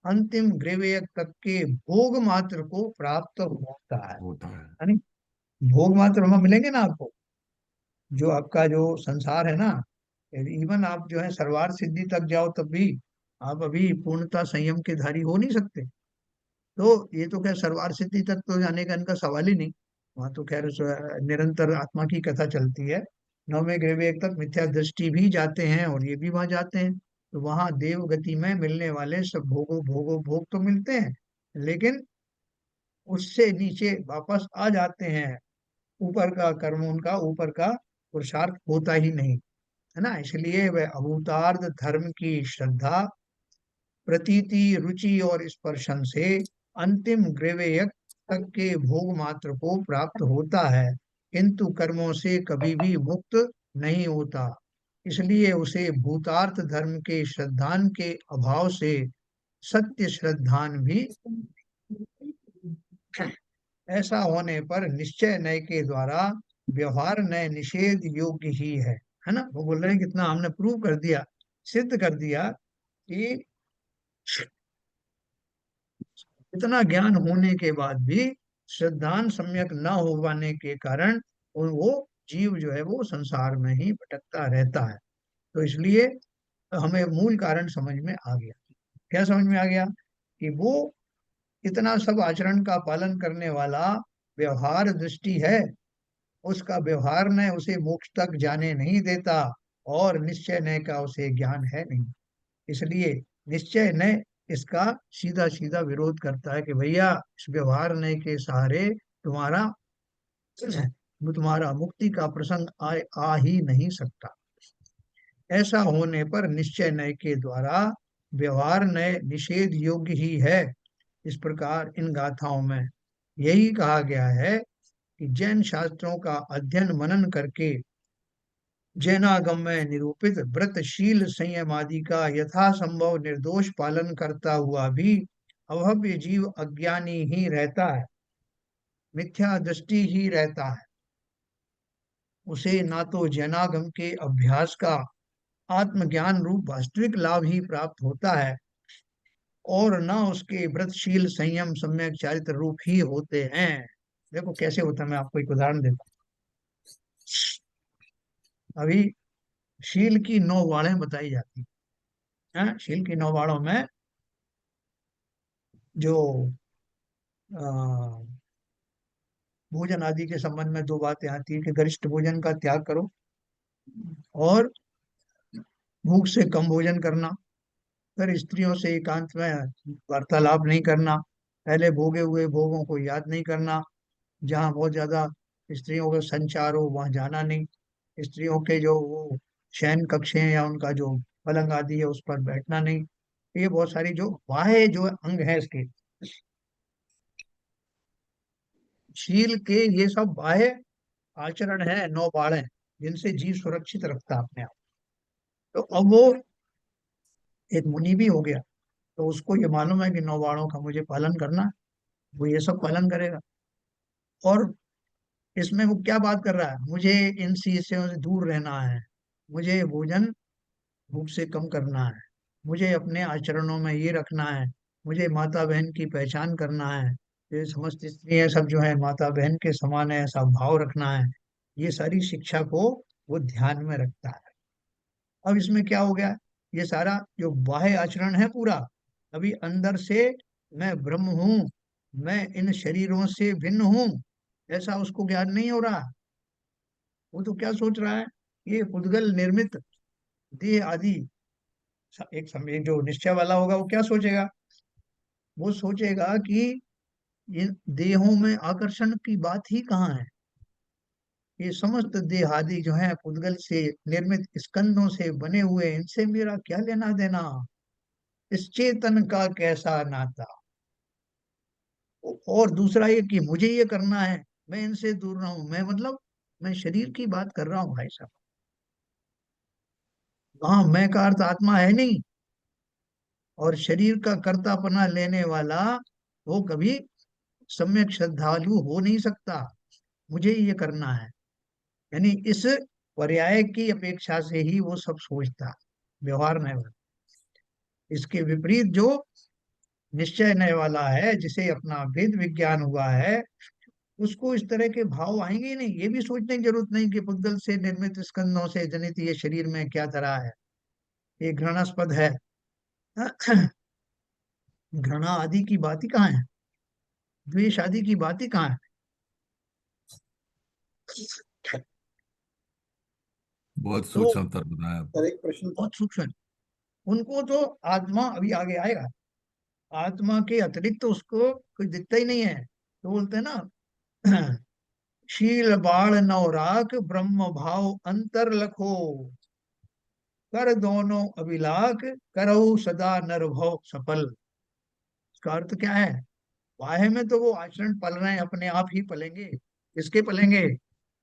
अंतिम ग्रेवेय तक के भोग मात्र को प्राप्त होता है। होता है। यानी भोग मात्र वहां मिलेंगे ना आपको, जो आपका जो संसार है ना। इवन आप जो है सर्वार सिद्धि तक जाओ तब भी आप अभी पूर्णता संयम के धारी हो नहीं सकते। तो ये तो खैर सर्वार सिद्धि तक तो जाने का इनका सवाल ही नहीं। वहां तो खैर निरंतर आत्मा की कथा चलती है। नौवें ग्रेवे तक मिथ्या दृष्टि भी जाते हैं, और ये भी वहां जाते हैं। तो वहां देव गति में मिलने वाले सब भोग तो मिलते हैं, लेकिन उससे नीचे वापस आ जाते हैं। ऊपर का कर्म उनका, ऊपर का पुरुषार्थ होता ही नहीं, है ना। इसलिए वह अभूतार्थ धर्म की श्रद्धा प्रतीति, रुचि और स्पर्शन से अंतिम ग्रेवेयक तक के भोग मात्र को प्राप्त होता है, किंतु कर्मों से कभी भी मुक्त नहीं होता। इसलिए उसे भूतार्थ धर्म के श्रद्धान के अभाव से सत्य श्रद्धान भी, ऐसा होने पर निश्चय नय के द्वारा व्यवहार नय निषेध योग्य ही है ना। वो बोल रहे हैं कितना हमने प्रूव कर दिया, सिद्ध कर दिया कि इतना ज्ञान होने के बाद भी श्रद्धान सम्यक न हो पाने के कारण वो जीव जो है वो संसार में ही भटकता रहता है। तो इसलिए हमें मूल कारण समझ में आ गया। क्या समझ में आ गया? कि वो इतना सब आचरण का पालन करने वाला व्यवहार दृष्टि है, उसका व्यवहार ने उसे मोक्ष तक जाने नहीं देता, और निश्चय ने का उसे ज्ञान है नहीं। इसलिए निश्चय ने इसका सीधा सीधा विरोध करता है कि भैया इस व्यवहार ने के सहारे तुम्हारा तुम्हारा मुक्ति का प्रसंग आ ही नहीं सकता। ऐसा होने पर निश्चय नय के द्वारा व्यवहार नय निषेध योग्य ही है। इस प्रकार इन गाथाओं में यही कहा गया है कि जैन शास्त्रों का अध्ययन मनन करके जैनागम में निरूपित व्रतशील संयम आदि का यथासंभव निर्दोष पालन करता हुआ भी अभव्य जीव अज्ञानी ही रहता है, मिथ्या दृष्टि ही रहता है। उसे ना तो जैनागम के अभ्यास का आत्मज्ञान रूप वास्तविक लाभ ही प्राप्त होता है, और न उसके व्रतशील संयम सम्यक चारित्र रूप ही होते हैं। देखो कैसे होता है, मैं आपको एक उदाहरण देता हूँ। अभी शील की 9 वाड़ें बताई जाती हैं। शील की 9 वाड़ों में जो अ, भोजन आदि के संबंध में 2 बातें आती है कि गरिष्ठ भोजन का त्याग करो, और भूख से कम भोजन करना। फिर स्त्रियों से एकांत में वार्तालाप नहीं करना, पहले भोगे हुए भोगों को याद नहीं करना, जहाँ बहुत ज्यादा स्त्रियों का संचार हो वहां जाना नहीं, स्त्रियों के जो वो शयन कक्ष हैं या उनका जो पलंग आदि है उस पर बैठना नहीं, ये बहुत सारी जो बाह्य जो अंग है इसके, शील के ये सब बाह्य आचरण है, 9 बाड़ हैं जिनसे जीव सुरक्षित रखता है अपने आप। तो अब वो एक मुनि भी हो गया, तो उसको ये मालूम है कि 9 बाड़ों का मुझे पालन करना है, वो ये सब पालन करेगा। और इसमें वो क्या बात कर रहा है, मुझे इन चीजों से दूर रहना है, मुझे भोजन भूख से कम करना है, मुझे अपने आचरणों में ये रखना है, मुझे माता बहन की पहचान करना है, ये समस्त स्त्रियां सब जो है माता बहन के समान है ऐसा भाव रखना है। ये सारी शिक्षा को वो ध्यान में रखता है। अब इसमें क्या हो गया, ये सारा जो बाह्य आचरण है पूरा, अभी अंदर से मैं ब्रह्म हूँ, मैं इन शरीरों से भिन्न हूँ, ऐसा उसको ज्ञान नहीं हो रहा। वो तो क्या सोच रहा है, ये उद्गल निर्मित देह आदि, एक समय जो निश्चय वाला होगा वो क्या सोचेगा, वो सोचेगा कि इन देहों में आकर्षण की बात ही कहाँ है, ये समस्त देह आदि जो है उद्गल से निर्मित स्कंदों से बने हुए, इनसे मेरा क्या लेना देना, इस चेतन का कैसा नाता। और दूसरा ये कि मुझे ये करना है, मैं इनसे दूर रहूं, मैं मतलब मैं शरीर की बात कर रहा हूँ भाई साहब, वहां मैं का अर्थ आत्मा है नहीं, और शरीर का कर्तापना लेने वाला वो कभी सम्यक श्रद्धालु हो नहीं सकता। मुझे ये करना है, यानी इस पर्याय की अपेक्षा से ही वो सब सोचता, व्यवहार में वो। इसके विपरीत जो निश्चय नय वाला है, जिसे अपना वेद विज्ञान हुआ है, उसको इस तरह के भाव आएंगे ही नहीं। ये भी सोचने की जरूरत नहीं कि पुद्गल से निर्मित स्कंदों से जनित ये शरीर में क्या धरा है, ये घृणास्पद है। घृणा आदि की बात ही कहाँ है, द्वेष आदि की बात ही कहाँ है। बहुत तो सूक्ष्म उत्तर बताया सर आपने। एक प्रश्न था। बहुत सूक्ष्म है। उनको तो आत्मा अभी आगे आएगा, आत्मा के अतिरिक्त तो उसको कोई दिखता ही नहीं है। तो बोलते हैं ना, शील बाण नौ राख ब्रह्म भाव अंतर लखो, कर दोनों अभिलाख करहु सदा नर भव सफल। इसका अर्थ क्या है, बाह्य में तो वो आचरण पल रहे हैं, अपने आप ही पलेंगे। किसके पलेंगे,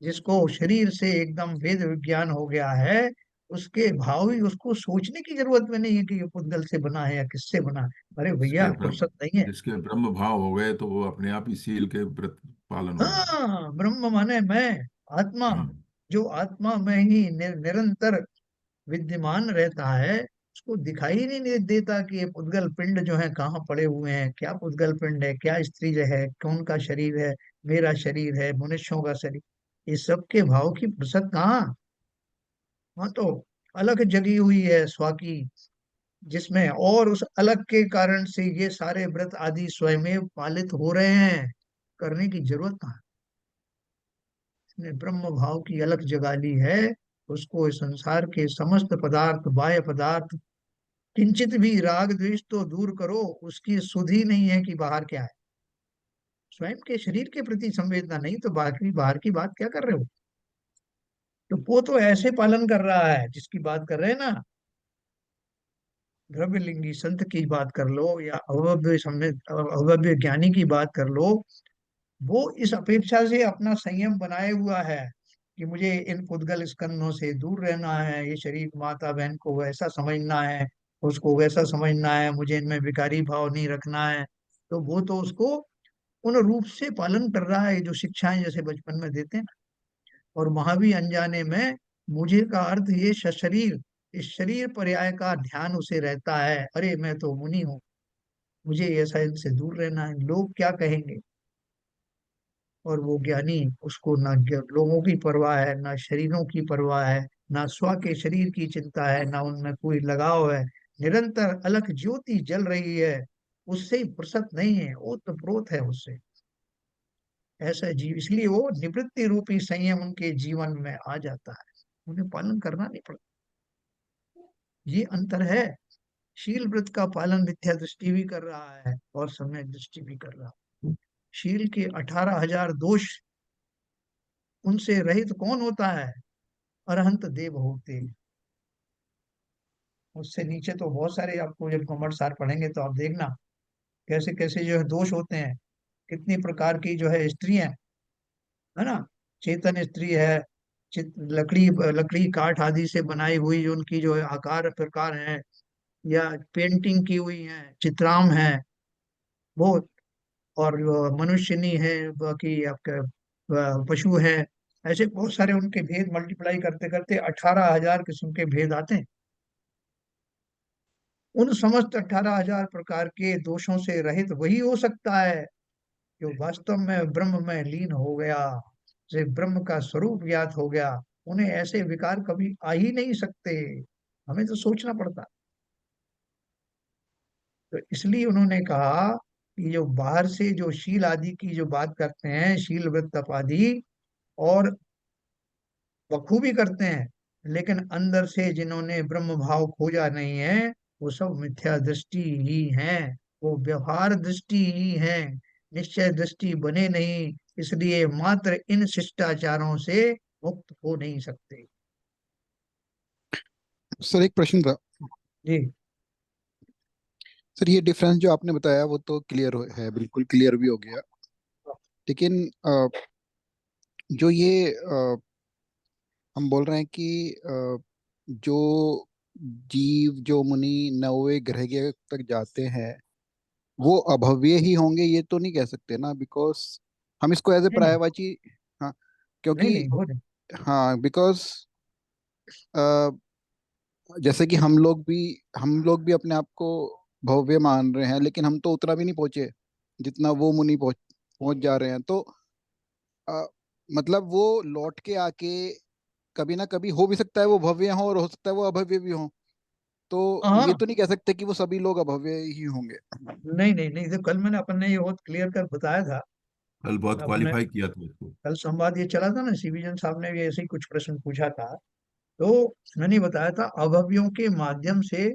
जिसको शरीर से एकदम वेद विज्ञान हो गया है, उसके भाव ही उसको सोचने की जरूरत में नहीं है कि ये पुद्गल से बना है या किससे बना है। अरे भैया जिसके फुर्सत ब्रह्म नहीं है। जिसके ब्रह्म भाव हो गए तो वो अपने आप ही सील के व्रत पालन हो जाएगा। हाँ, ब्रह्म माने मैं, आत्मा, हम्म। जो आत्मा में ही निरंतर विद्यमान रहता है, उसको दिखाई नहीं देता कि ये पुद्गल पिंड जो है कहाँ पड़े हुए हैं, क्या पुद्गल पिंड है, क्या स्त्री है, कौन का शरीर है, मेरा शरीर है, मनुष्यों का शरीर, ये सब के भाव की फुर्सत कहाँ। वहाँ तो अलग जगी हुई है स्वाकी, जिसमें और उस अलग के कारण से ये सारे व्रत आदि स्वयं पालित हो रहे हैं, करने की जरूरत कहाँ। ने ब्रह्म भाव की अलग जगा ली है, उसको इस संसार के समस्त पदार्थ, बाह्य पदार्थ, किंचित भी राग द्वेष तो दूर करो, उसकी सुध ही नहीं है कि बाहर क्या है। स्वयं के शरीर के प्रति संवेदना नहीं तो बाकी बाहर की बात क्या कर रहे हो। तो वो तो ऐसे पालन कर रहा है जिसकी बात कर रहे हैं ना, द्रव्य लिंगी संत की बात कर लो या अवभव्य ज्ञानी की बात कर लो, वो इस अपेक्षा से अपना संयम बनाए हुआ है कि मुझे इन पुद्गल स्कंदों से दूर रहना है, ये शरीर माता बहन को वैसा समझना है, उसको वैसा समझना है, मुझे इनमें विकारी भाव नहीं रखना है। तो वो तो उसको उन रूप से पालन कर रहा है जो शिक्षाएं जैसे बचपन में देते हैं ना। और वहां भी अनजाने में मुझे का अर्थ ये शरीर, इस शरीर पर्याय का ध्यान उसे रहता है, अरे मैं तो मुनि हूँ, मुझे ऐसा इनसे दूर रहना है, लोग क्या कहेंगे। और वो ज्ञानी, उसको ना लोगों की परवाह है, ना शरीरों की परवाह है, ना स्व के शरीर की चिंता है, ना उनमें कोई लगाव है, निरंतर अलख ज्योति जल रही है, उससे ही फुर्सत नहीं है, ओतप्रोत है उससे। ऐसा जीव, इसलिए वो निवृत्ति रूपी संयम उनके जीवन में आ जाता है, उन्हें पालन करना नहीं पड़ता। ये अंतर है। शील व्रत का पालन मिथ्या दृष्टि भी कर रहा है और सम्यक दृष्टि भी कर रहा है। शील के 18,000 दोष, उनसे रहित कौन होता है, अरहंत देव होते। उससे नीचे तो बहुत सारे, आपको जब कमर सार पढ़ेंगे तो आप देखना कैसे कैसे जो है दोष होते हैं। कितनी प्रकार की जो है स्त्रियां, है ना, चेतन स्त्री है, लकड़ी लकड़ी काठ आदि से बनाई हुई जो उनकी जो है आकार प्रकार है, या पेंटिंग की हुई है, चित्राम है बहुत, और मनुष्यनी है, बाकी आपके पशु है। ऐसे बहुत सारे उनके भेद मल्टीप्लाई करते करते 18,000 किस्म के भेद आते हैं। उन समस्त 18,000 प्रकार के दोषों से रहित वही हो सकता है जो वास्तव में ब्रह्म में लीन हो गया, से ब्रह्म का स्वरूप ज्ञात हो गया। उन्हें ऐसे विकार कभी आ ही नहीं सकते, हमें तो सोचना पड़ता। तो इसलिए उन्होंने कहा कि जो बाहर से जो शील आदि की जो बात करते हैं, शील व्रत तप आदि, और बखूबी करते हैं, लेकिन अंदर से जिन्होंने ब्रह्म भाव खोजा नहीं है, वो सब मिथ्या दृष्टि ही हैं, वो व्यवहार दृष्टि ही हैं, निश्चय दृष्टि बने नहीं, इसलिए मात्र इन शिष्टाचारों से मुक्त हो नहीं सकते। सर एक प्रश्न था। जी। सर ये डिफरेंस जो आपने बताया वो तो क्लियर है, बिल्कुल क्लियर भी हो गया। लेकिन जो ये हम बोल रहे हैं कि जो जीव जो मुनि 9वें ग्रह के तक जाते हैं वो अभव्य ही होंगे, ये तो नहीं कह सकते ना, बिकॉज हम इसको एज ए नहीं नहीं पर्यायवाची। हाँ, नहीं क्योंकि नहीं हो नहीं। हाँ बिकॉज जैसे कि हम लोग भी अपने आप को भव्य मान रहे हैं, लेकिन हम तो उतना भी नहीं पहुंचे जितना वो मुनि पहुंच पहुंच जा रहे हैं। तो अ, मतलब वो लौट के आके कभी ना कभी हो भी सकता है वो भव्य हो और हो सकता है वो अभव्य भी हो। तो ये हाँ। तो नहीं कह सकते कि वो सभी लोग अभव्य ही होंगे। नहीं नहीं नहीं, तो कल मैंने अपन ने ये बहुत क्लियर कर बताया था। कल बहुत अपने क्वालिफाई किया था उसको। कल संवाद ये चला था ना, सीबीजन साहब ने भी ऐसे ही कुछ प्रश्न पूछा था। तो मैंने बताया था अवयवों के माध्यम से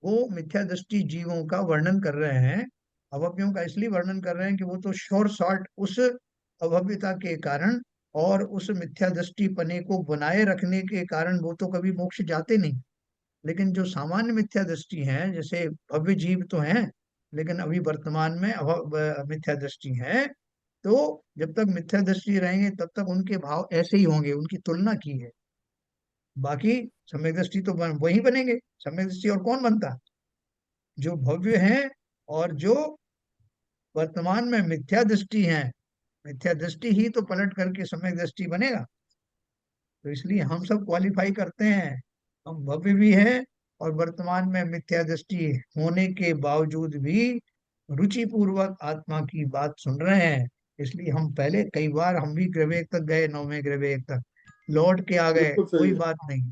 वो मिथ्या दृष्टि जीवों का वर्णन कर रहे हैं। अवयवों का इसलिए वर्णन कर रहे हैं कि वो तो शॉर्ट शॉर्ट उस अभव्यता के कारण और उस मिथ्या दृष्टि पने को बनाए रखने के कारण वो तो कभी मोक्ष जाते नहीं। लेकिन जो सामान्य मिथ्या दृष्टि है, जैसे भव्य जीव तो हैं, लेकिन अभी वर्तमान में मिथ्या दृष्टि है, तो जब तक मिथ्या दृष्टि रहेंगे तब तक उनके भाव ऐसे ही होंगे, उनकी तुलना की है। बाकी सम्यक दृष्टि तो वही बनेंगे। सम्यक दृष्टि और कौन बनता है? जो भव्य हैं और जो वर्तमान में मिथ्या दृष्टि हैं। मिथ्या दृष्टि ही तो पलट करके सम्यक दृष्टि बनेगा। तो इसलिए हम सब क्वालिफाई करते हैं, हम भव्य भी हैं और वर्तमान में मिथ्या दृष्टि होने के बावजूद भी रुचि पूर्वक आत्मा की बात सुन रहे हैं। इसलिए हम पहले कई बार हम भी ग्रवेग तक गए, 9वें ग्रवेग तक लौट के आ गए, बिल्कुल सही कोई है। बात नहीं।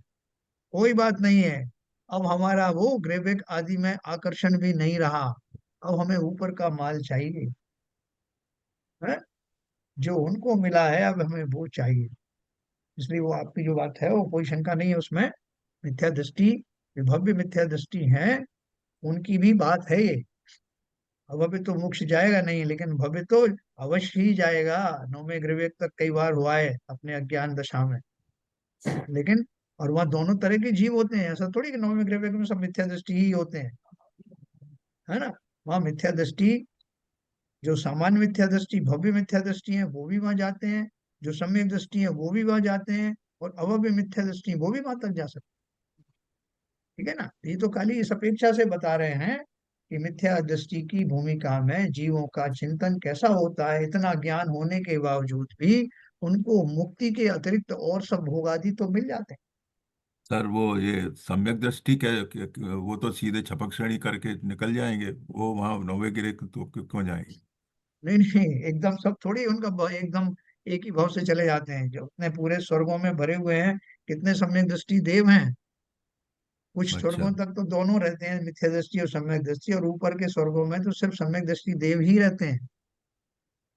कोई बात नहीं है। अब हमारा वो ग्रेविक आदि में आकर्षण भी नहीं रहा। अब हमें ऊपर का माल चाहिए, है, जो उनको मिला है अब हमें वो चाहिए। इसलिए वो आपकी जो बात है वो कोई शंका नहीं है उसमें। मिथ्या दृष्टि, जो भव्य मिथ्या दृष्टि है, उनकी भी बात है ये। अभव्य तो मोक्ष जाएगा नहीं, लेकिन भव्य तो अवश्य ही जाएगा। 9वें ग्रवेग तक कई बार हुआ है अपने अज्ञान दशा में। लेकिन और वहाँ दोनों तरह के जीव होते हैं, ऐसा थोड़ी कि 9वें ग्रवेग में सब मिथ्या दृष्टि ही होते हैं, है ना। वहाँ मिथ्या दृष्टि, जो सामान्य मिथ्या दृष्टि भव्य मिथ्या दृष्टि है वो भी वहां जाते हैं, जो सम्यक दृष्टि है वो भी वहां जाते हैं, और अभव्य मिथ्या दृष्टि वो भी वहां तक जा सकते हैं। ठीक है ना। ये तो खाली इस अपेक्षा से बता रहे हैं कि मिथ्या दृष्टि की भूमिका में जीवों का चिंतन कैसा होता है, इतना ज्ञान होने के बावजूद भी उनको मुक्ति के अतिरिक्त और सब भोग आदि तो मिल जाते हैं। सर वो ये सम्यक दृष्टि वो तो सीधे छपक श्रेणी करके निकल जाएंगे, वो वहाँ 9वें गिरे तो क्यों जाएंगे? नहीं नहीं, एकदम सब थोड़ी उनका एकदम एक ही भाव से चले जाते हैं। जो अपने पूरे स्वर्गों में भरे हुए हैं, कितने सम्यक दृष्टि देव हैं। कुछ अच्छा स्वर्गों तक तो दोनों रहते हैं, मिथ्या दृष्टि और सम्यक दृष्टि, और ऊपर के स्वर्गों में तो सिर्फ सम्यक दृष्टि देव ही रहते हैं।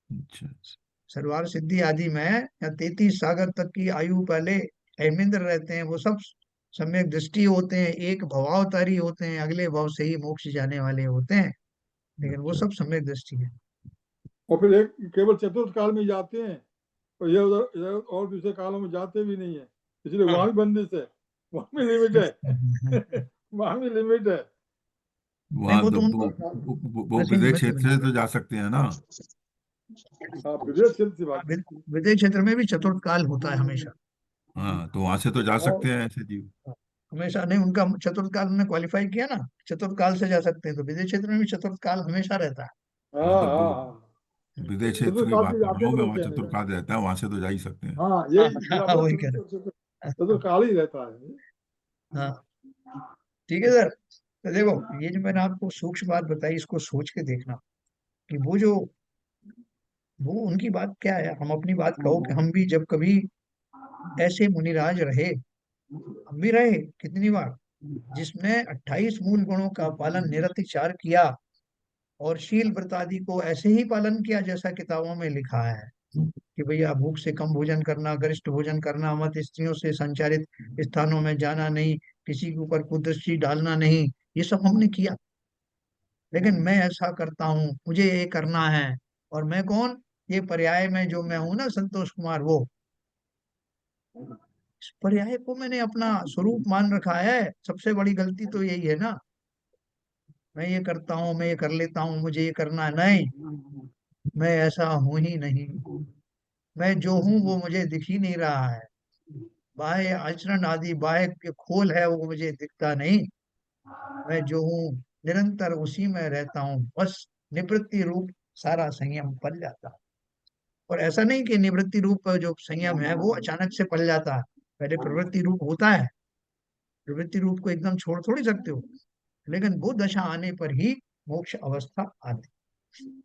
अच्छा। सर्वार सिद्धि आदि में या 33 सागर तक की आयु पहले हेमेंद्र रहते हैं, वो सब सम्यक दृष्टि होते हैं, एक भवावतारी होते हैं, अगले भाव से ही मोक्ष जाने वाले होते हैं, लेकिन वो अच्छा। सब सम्यक दृष्टि है। और फिर एक केवल चतुर्थ काल में जाते हैं, और ये उधर इधर और दूसरे कालों में जाते भी नहीं है, इसलिए हाँ। वहां भी बंदिश है, वहां भी लिमिट है। वहां भी लिमिट है। नहीं, वहां वो तो तो उनको वो वैसे विदेश निमित्त क्षेत्र बना। से तो जा सकते हैं ना। हाँ, विदेश क्षेत्र से बात विद- की। विदेश क्षेत्र में भी चतुर्थ काल होता है हमेशा। हाँ, तो वहां से तो जा और सकते हैं ऐसे जीव। हमेशा नहीं, उनका चतुर्थ काल में क्वालिफाई किया ना, चतुर्थ काल से जा सकते हैं, तो विदेश क्षेत्र में भी चतुर्थ काल हमेशा रहता है। हाँ हाँ, तो हाँ वो हाँ, विदेश क्षेत्र की चतुर्काल बात से कर जाते रहा हैं हूँ मैं, वो वहाँ कहने का। चतुर्काद रहता है, वहां से तो जा ही सकते हैं। हाँ, हाँ यही मेरा हाँ, बोला, वही कह चतुर्काल ही रहता है। रहे। हाँ, ठीक है सर। तो देखो, ये जो मैंने आपको सूक्ष्म बात बताई, इसको सोच के देखना कि वो उनकी बात क्या है, हम अपनी बात कहो कि हम भी जब कभी ऐसे मुनिराज रहे, हम भी रहे कितनी बार, जिसने 28 मूल गुणों का पालन निरतिचार किया और शील व्रत आदि को ऐसे ही पालन किया जैसा किताबों में लिखा है कि भैया भूख से कम भोजन करना, गरिष्ठ भोजन करना मत, स्त्रियों से संचारित स्थानों में जाना नहीं, किसी के ऊपर कुदृष्टि डालना नहीं, ये सब हमने किया। लेकिन मैं ऐसा करता हूँ, मुझे ये करना है। और मैं कौन? ये पर्याय में जो मैं हूं ना, संतोष कुमार, वो इस पर्याय को मैंने अपना स्वरूप मान रखा है। सबसे बड़ी गलती तो यही है ना, मैं ये करता हूँ, मैं ये कर लेता हूँ, मुझे ये करना है। नहीं, मैं ऐसा हूं ही नहीं। मैं जो हूँ वो मुझे दिख ही नहीं रहा है। बाह्य आचरण आदि बाह्य के खोल है, वो मुझे दिखता नहीं। मैं जो हूँ निरंतर उसी में रहता हूँ, बस निवृत्ति रूप सारा संयम पल जाता है। और ऐसा नहीं कि निवृत्ति रूप जो संयम है वो अचानक से पल जाता है, पहले प्रवृत्ति रूप होता है। प्रवृत्ति रूप को एकदम छोड़ थोड़ी सकते हो, लेकिन वो दशा आने पर ही मोक्ष अवस्था आती।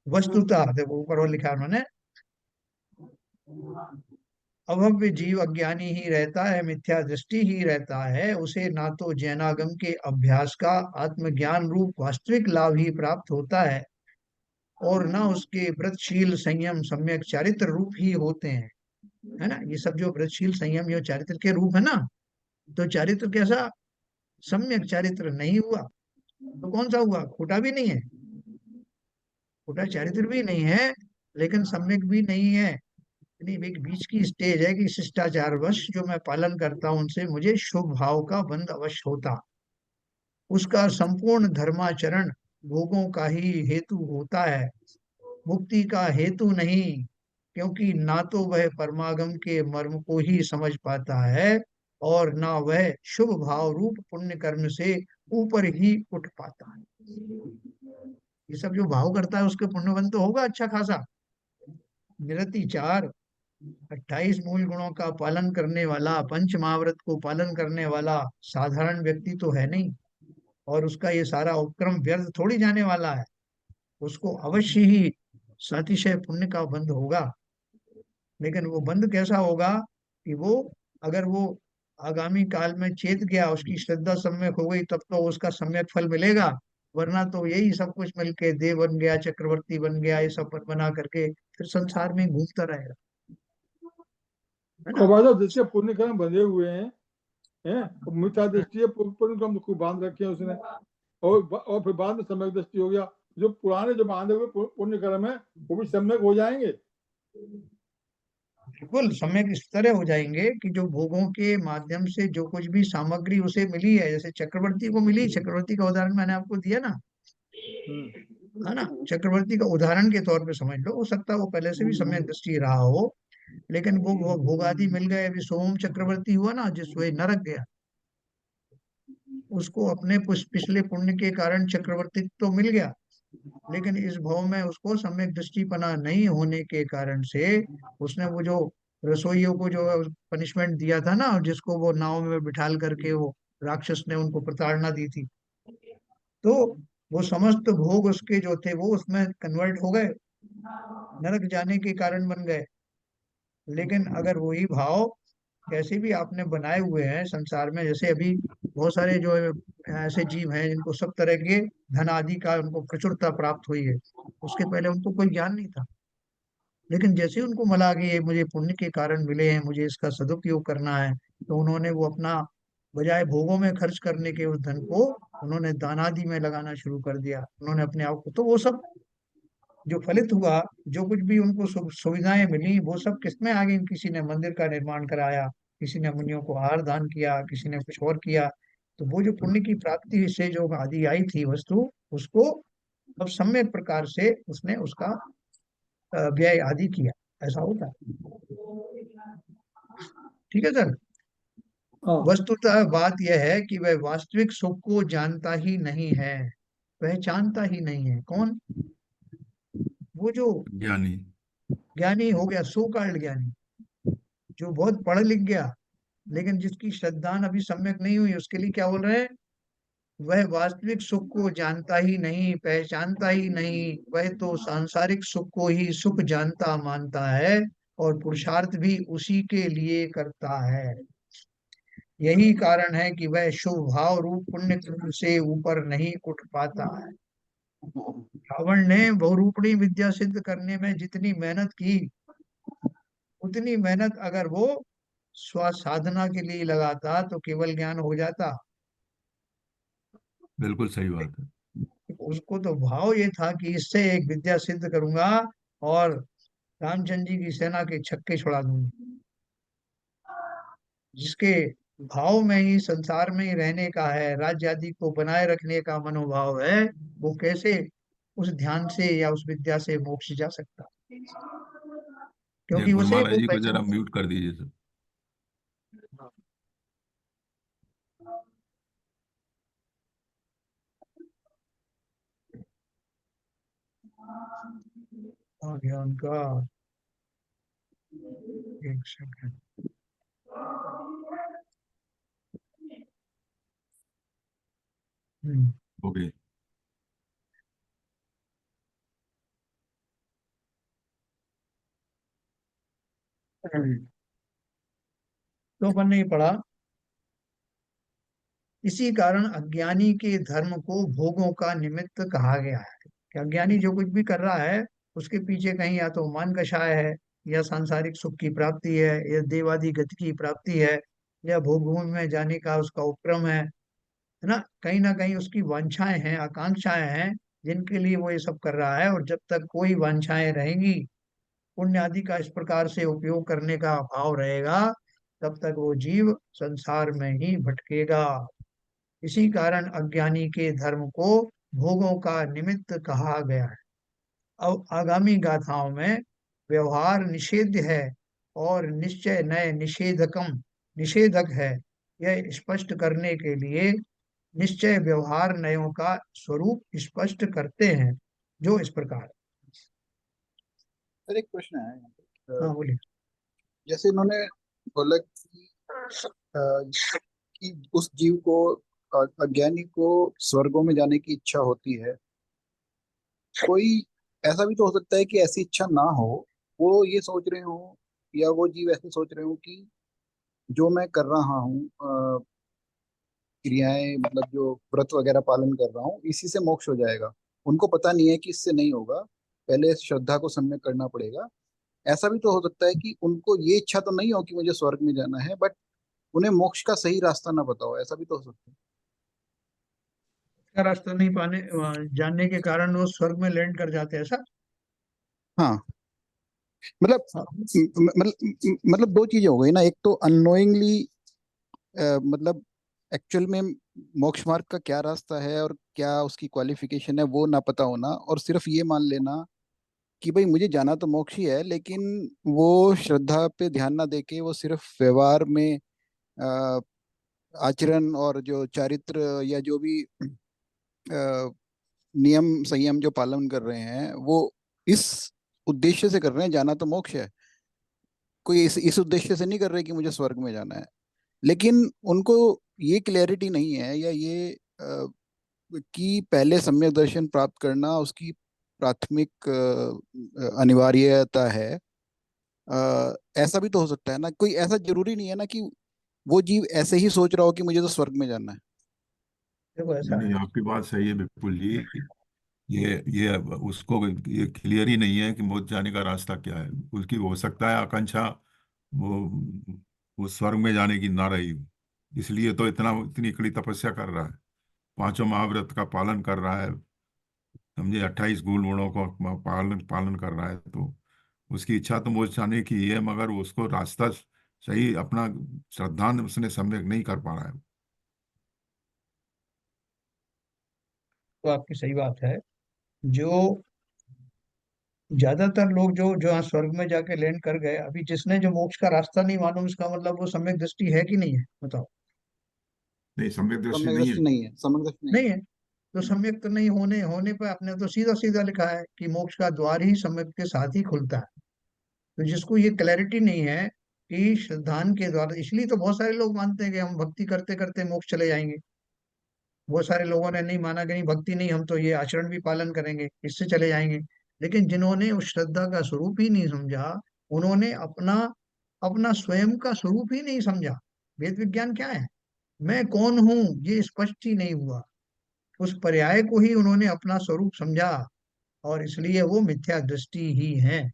वस्तुतः देखो ऊपर वो लिखा है उन्होंने, अभव्य जीव अज्ञानी ही रहता है, मिथ्या दृष्टि ही रहता है, उसे ना तो जैनागम के अभ्यास का आत्मज्ञान रूप वास्तविक लाभ ही प्राप्त होता है, और ना उसके व्रतशील संयम सम्यक चारित्र रूप ही होते हैं। है ना, ये सब जो व्रतशील संयम ये चारित्र के रूप है ना, तो चारित्र कैसा? सम्यक चारित्र नहीं हुआ तो कौन सा हुआ? खोटा भी नहीं है, खोटा चारित्र भी नहीं है, लेकिन सम्यक भी नहीं है। यानी एक बीच की स्टेज है कि शिष्टाचार वश जो मैं पालन करता हूं उनसे मुझे शुभ भाव का बंध अवश्य होता। उसका संपूर्ण धर्माचरण भोगों का ही हेतु होता है, मुक्ति का हेतु नहीं, क्योंकि ना तो वह परमागम के मर्म को ही समझ पाता है, और ना वह शुभ भाव रूप पुण्य कर्म से ऊपर ही उठ पाता है। ये सब जो भाव करता है उसके पुण्य तो होगा अच्छा खासा। निरति चार, 28 मूल गुणों का पालन करने वाला, पंच महाव्रत को पालन करने वाला साधारण व्यक्ति तो है नहीं, और उसका ये सारा उपक्रम व्यर्थ थोड़ी जाने वाला है। उसको अवश्य ही सातिशय पुण्य का बंध होगा। लेकिन वो बंध कैसा होगा कि वो, अगर वो आगामी काल में चेत गया, उसकी श्रद्धा सम्यक हो गई, तब तो उसका सम्यक फल मिलेगा। वरना तो यही सब कुछ मिलके देव बन गया, चक्रवर्ती बन गया, ये सब बना करके फिर संसार में घूमता रहेगा। है और ना? भाई साहब, जिसके पुण्य कर्म बंधे हुए हैं, और मिथ्या दृष्टि है, पुण्य कर्म तो खूब बांध रखे हैं उसने, और फिर बाद में सम्यक दृष्टि हो गया। जो पुराने जो बांधे हुए पुण्य कर्म है वो भी सम्यक हो जाएंगे। बिल्कुल सम्यक इस तरह हो जाएंगे कि जो भोगों के माध्यम से जो कुछ भी सामग्री उसे मिली है, जैसे चक्रवर्ती को मिली, चक्रवर्ती का उदाहरण मैंने आपको दिया ना, है ना, चक्रवर्ती का उदाहरण के तौर पे समझ लो। हो सकता है वो पहले से भी सम्यक दृष्टि रहा हो, लेकिन वो भोगादि मिल गए। अभी सोम चक्रवर्ती हुआ ना, जिस वे नरक गया, उसको अपने पिछले पुण्य के कारण चक्रवर्ती तो मिल गया, लेकिन इस भव में उसको सम्यक दृष्टिपना नहीं होने के कारण से उसने वो जो रसोइयों को जो पनिशमेंट दिया था ना, जिसको वो नाव में बिठाल करके वो राक्षस ने उनको प्रताड़ना दी थी, तो वो समस्त भोग उसके जो थे वो उसमें कन्वर्ट हो गए, नरक जाने के कारण बन गए। लेकिन अगर वही भाव कैसे भी आपने बनाए हुए हैं संसार में, जैसे अभी बहुत सारे जो ऐसे जीव हैं जिनको सब तरह के धन आदि का उनको प्रचुरता प्राप्त हुई है, उसके पहले उनको कोई ज्ञान नहीं था। लेकिन जैसे ही उनको मिला कि ये मुझे पुण्य के कारण मिले हैं, मुझे इसका सदुपयोग करना है, तो उन्होंने वो अपना बजाय भोगों में खर्च करने के उस धन को उन्होंने दान आदि में लगाना शुरू कर दिया। उन्होंने अपने आप को, तो वो सब जो फलित हुआ, जो कुछ भी उनको सुविधाएं मिली, वो सब किसमें आ गई? किसी ने मंदिर का निर्माण कराया, किसी ने मुनियों को आहार दान किया, किसी ने कुछ और किया। तो वो जो पुण्य की प्राप्ति से जो आदि आई थी वस्तु, उसको अब सम्यक प्रकार से उसने उसका व्यय आदि किया, ऐसा होता है। ठीक है सर। हाँ वस्तुतः बात यह है कि वह वास्तविक सुख को जानता ही नहीं है, पहचानता ही नहीं है। कौन? वो जो ज्ञानी। ज्ञानी हो गया, सो कॉल्ड ज्ञानी, जो बहुत पढ़ लिख गया लेकिन जिसकी श्रद्धा अभी सम्यक नहीं हुई, उसके लिए क्या बोल रहे हैं? वह वास्तविक सुख को जानता ही नहीं, पहचानता ही नहीं, वह तो सांसारिक सुख को ही सुख जानता मानता है और पुरुषार्थ भी उसी के लिए करता है। यही कारण है कि वह शुभ भाव रूप पुण्य कर्म से ऊपर नहीं उठ पाता है। रावण ने बहुरूपणी विद्या सिद्ध करने में जितनी मेहनत की, उतनी मेहनत अगर वो स्व साधना के लिए लगाता तो केवल ज्ञान हो जाता। बिल्कुल सही बात है। उसको तो भाव ये था कि इससे एक विद्या सिद्ध करूंगा और रामचंद्र जी की सेना के छक्के छुड़ा दूंगा। जिसके भाव में ही संसार में ही रहने का है, राज्य आदि को बनाए रखने का मनोभाव है, वो कैसे उस ध्यान से या उस विद्या से मोक्ष जा सकता? ये क्योंकि उसे गुरुमाला वो जी को जरा पहचान। म्यूट कर दीजिए सर। हाँ, ज्ञान का एक सेकंड। हम्म। ओके। तो अपन ने पढ़ा, इसी कारण अज्ञानी के धर्म को भोगों का निमित्त कहा गया है। कि अज्ञानी जो कुछ भी कर रहा है, उसके पीछे कहीं या तो मान कषाय है, या सांसारिक सुख की प्राप्ति है, या देवादि गति की प्राप्ति है, या भोग भूमि में जाने का उसका उपक्रम है ना कहीं उसकी वांछाएं हैं, आकांक्षाएं हैं, जिनके लिए वो ये सब कर रहा है। और जब तक कोई वांछाएं रहेंगी, पुण्य आदि का इस प्रकार से उपयोग करने का भाव रहेगा, तब तक वो जीव संसार में ही भटकेगा। इसी कारण अज्ञानी के धर्म को भोगों का निमित्त कहा गया है। अब आगामी गाथाओं में व्यवहार निषेध है और निश्चय नए निषेधकम निषेधक है, यह स्पष्ट करने के लिए निश्चय व्यवहार नयों का स्वरूप स्पष्ट करते हैं, जो इस प्रकार। सर एक प्रश्न है यहाँ पे। हाँ बोलिए। जैसे इन्होंने बोला कि उस जीव को अज्ञानी को स्वर्गों में जाने की इच्छा होती है। कोई ऐसा भी तो हो सकता है कि ऐसी इच्छा ना हो, वो ये सोच रहे हो, या वो जीव ऐसे सोच रहे हो कि जो मैं कर रहा हूँ क्रियाएं, मतलब जो व्रत वगैरह पालन कर रहा हूँ, इसी से मोक्ष हो जाएगा। उनको पता नहीं है कि इससे नहीं होगा, पहले श्रद्धा को सम्यक करना पड़ेगा। ऐसा भी तो हो सकता है कि उनको ये इच्छा तो नहीं हो कि मुझे स्वर्ग में जाना है, बट उन्हें मोक्ष का सही रास्ता ना पता हो। ऐसा भी तो हो सकता है। का रास्ता नहीं पाने जानने के कारण वो स्वर्ग में लैंड कर जाते हैं, ऐसा? हाँ, मतलब हाँ। मतलब दो चीजें हो गई ना। एक तो अननोइंगली, मतलब एक्चुअल में मोक्ष मार्ग का क्या रास्ता है और क्या उसकी क्वालिफिकेशन है वो ना पता होना, और सिर्फ ये मान लेना कि भाई मुझे जाना तो मोक्ष ही है, लेकिन वो श्रद्धा पे ध्यान ना देके वो सिर्फ व्यवहार में अ, आचरण और जो चारित्र या जो भी नियम संयम जो पालन कर रहे हैं, वो इस उद्देश्य से कर रहे हैं, जाना तो मोक्ष है। कोई इस उद्देश्य से नहीं कर रहे कि मुझे स्वर्ग में जाना है। लेकिन उनको ये क्लैरिटी नहीं है, या ये कि पहले सम्यक दर्शन प्राप्त करना उसकी प्राथमिक अनिवार्यता है। ऐसा भी तो हो सकता है ना, कोई ऐसा जरूरी नहीं है ना कि वो जीव ऐसे ही सोच रहा हो कि मुझे तो स्वर्ग में जाना है। देखो नहीं ऐसा नहीं, है। आपकी बात सही है विपुल जी। ये उसको ये क्लियर ही नहीं है कि मौत जाने का रास्ता क्या है। उसकी हो सकता है आकांक्षा वो वो स्वर्ग में जाने की ना रही हो, इसलिए तो इतनी कड़ी तपस्या कर रहा है, पांचों महाव्रत का पालन कर रहा है, समझे, 28 गुण गुणों को पालन पालन कर रहा है। तो उसकी इच्छा तो मौत जाने की ही है, मगर उसको रास्ता सही अपना श्रद्धांत उसने सम्यक नहीं कर पा रहा है। तो आपकी सही बात है। जो ज्यादातर लोग जो जो यहाँ स्वर्ग में जाके लैंड कर गए, अभी जिसने जो मोक्ष का रास्ता नहीं मालूम, इसका मतलब वो सम्यक दृष्टि है कि नहीं है, बताओ। नहीं, सम्यक दृष्टि सम्यक नहीं है। दृष्टि नहीं है, सम्यक दृष्टि नहीं नहीं है। तो सम्यक तो नहीं होने होने पर आपने तो सीधा सीधा लिखा है कि मोक्ष का द्वार ही सम्यक के साथ ही खुलता है। तो जिसको ये क्लैरिटी नहीं है कि श्रद्धान के द्वारा, इसलिए तो बहुत सारे लोग मानते हैं कि हम भक्ति करते करते मोक्ष चले जाएंगे। बहुत सारे लोगों ने नहीं माना कि नहीं भक्ति नहीं, हम तो ये आचरण भी पालन करेंगे, इससे चले जाएंगे। लेकिन जिन्होंने उस श्रद्धा का स्वरूप ही नहीं समझा, उन्होंने अपना अपना स्वयं का स्वरूप ही नहीं समझा। वेद विज्ञान क्या है, मैं कौन हूँ, ये स्पष्ट ही नहीं हुआ। उस पर्याय को ही उन्होंने अपना स्वरूप समझा, और इसलिए वो मिथ्या दृष्टि ही है।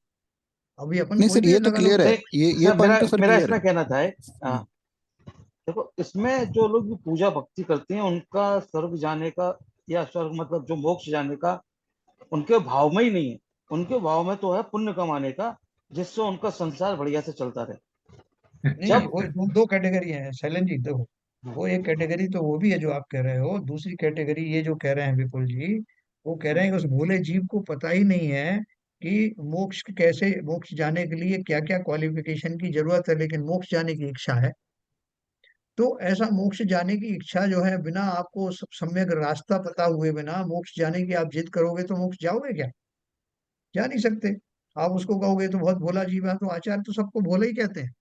अभी अपन नहीं कोई सर, भी ये तो लगा लो। क्लियर है, नहीं ये सर, पॉइंट मेरा तो सर मेरा क्लियर है। इसमें कहना था हम्म, देखो, इसमें जो लोग भी पूजा भक्ति करते हैं उनका स्वर्ग जाने का या स्वर्ग मतलब जो मोक्ष जाने का उनके भाव में ही नहीं है। उनके भाव में तो है पुण्य कमाने का, जिससे उनका संसार बढ़िया से चलता रहे। नहीं नहीं, जब वो दो कैटेगरी है शैलन जी, देखो। वो एक कैटेगरी तो वो भी है जो आप कह रहे हो, दूसरी कैटेगरी ये जो कह रहे हैं विपुल जी, वो कह रहे हैं कि उस भोले जीव को पता ही नहीं है कि मोक्ष कैसे, मोक्ष जाने के लिए क्या क्या क्वालिफिकेशन की जरूरत है, लेकिन मोक्ष जाने की इच्छा है। तो ऐसा मोक्ष जाने की इच्छा जो है, बिना आपको सम्यक रास्ता पता हुए बिना मोक्ष जाने की आप जिद करोगे तो मोक्ष जाओगे क्या? जा नहीं सकते। आप उसको कहोगे तो बहुत भोला जीव है, तो आचार्य तो सबको भोले ही कहते हैं,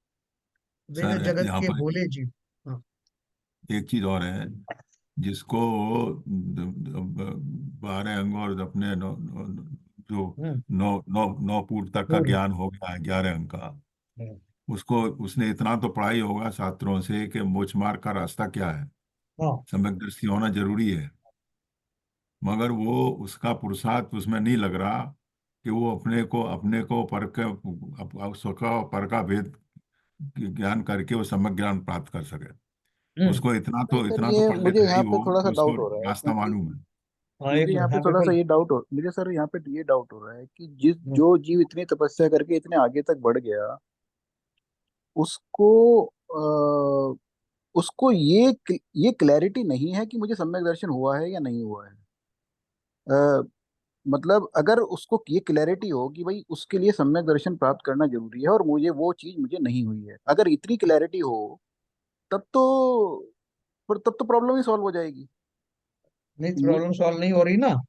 वे सर, जगत यहाँ के पर भोले जीव। हाँ। एक चीज और है। जिसको 12 अंग और अपने जो हम्म। नौ पूर्व तक का पूर्ण। ज्ञान हो गया है, 11 अंग का, हम्म। उसको उसने इतना तो पढ़ाई होगा शास्त्रों से कि मोक्ष मार्ग का रास्ता क्या है, हाँ। सम्यक दृष्टि होना जरूरी है। मगर वो उसका पुरुषार्थ उसमें नहीं लग रहा कि वो अपने को पर के स्व का और पर का भेद ज्ञान करके वो सम्यक ज्ञान प्राप्त कर सके। हम्म। उसको नहीं सर, इतना तो ये पंडित मुझे है यहाँ ही पे वो थोड़ा सा कि उसको डाउट हो रहा है, रास्ता क्योंकि मालूम है। हाँ, एक मुझे यहाँ मिनट, पे हाँ थोड़ा सा बिल्कुल। ये डाउट हो मुझे सर यहाँ पे ये डाउट हो रहा है कि हम्म। जो जीव इतनी तपस्या करके इतने आगे तक बढ़ गया, उसको उसको ये क्लैरिटी नहीं है कि मुझे सम्यक दर्शन हुआ है या नहीं हुआ है। अ, मतलब अगर उसको ये क्लैरिटी हो कि भाई उसके लिए सम्यक दर्शन प्राप्त करना जरूरी है और मुझे नहीं हुई है, अगर इतनी क्लैरिटी हो, तब तो तब तो प्रॉब्लम ही सॉल्व हो जाएगी। नहीं, मु- प्रॉब्लम सॉल्व नहीं हो रही ना।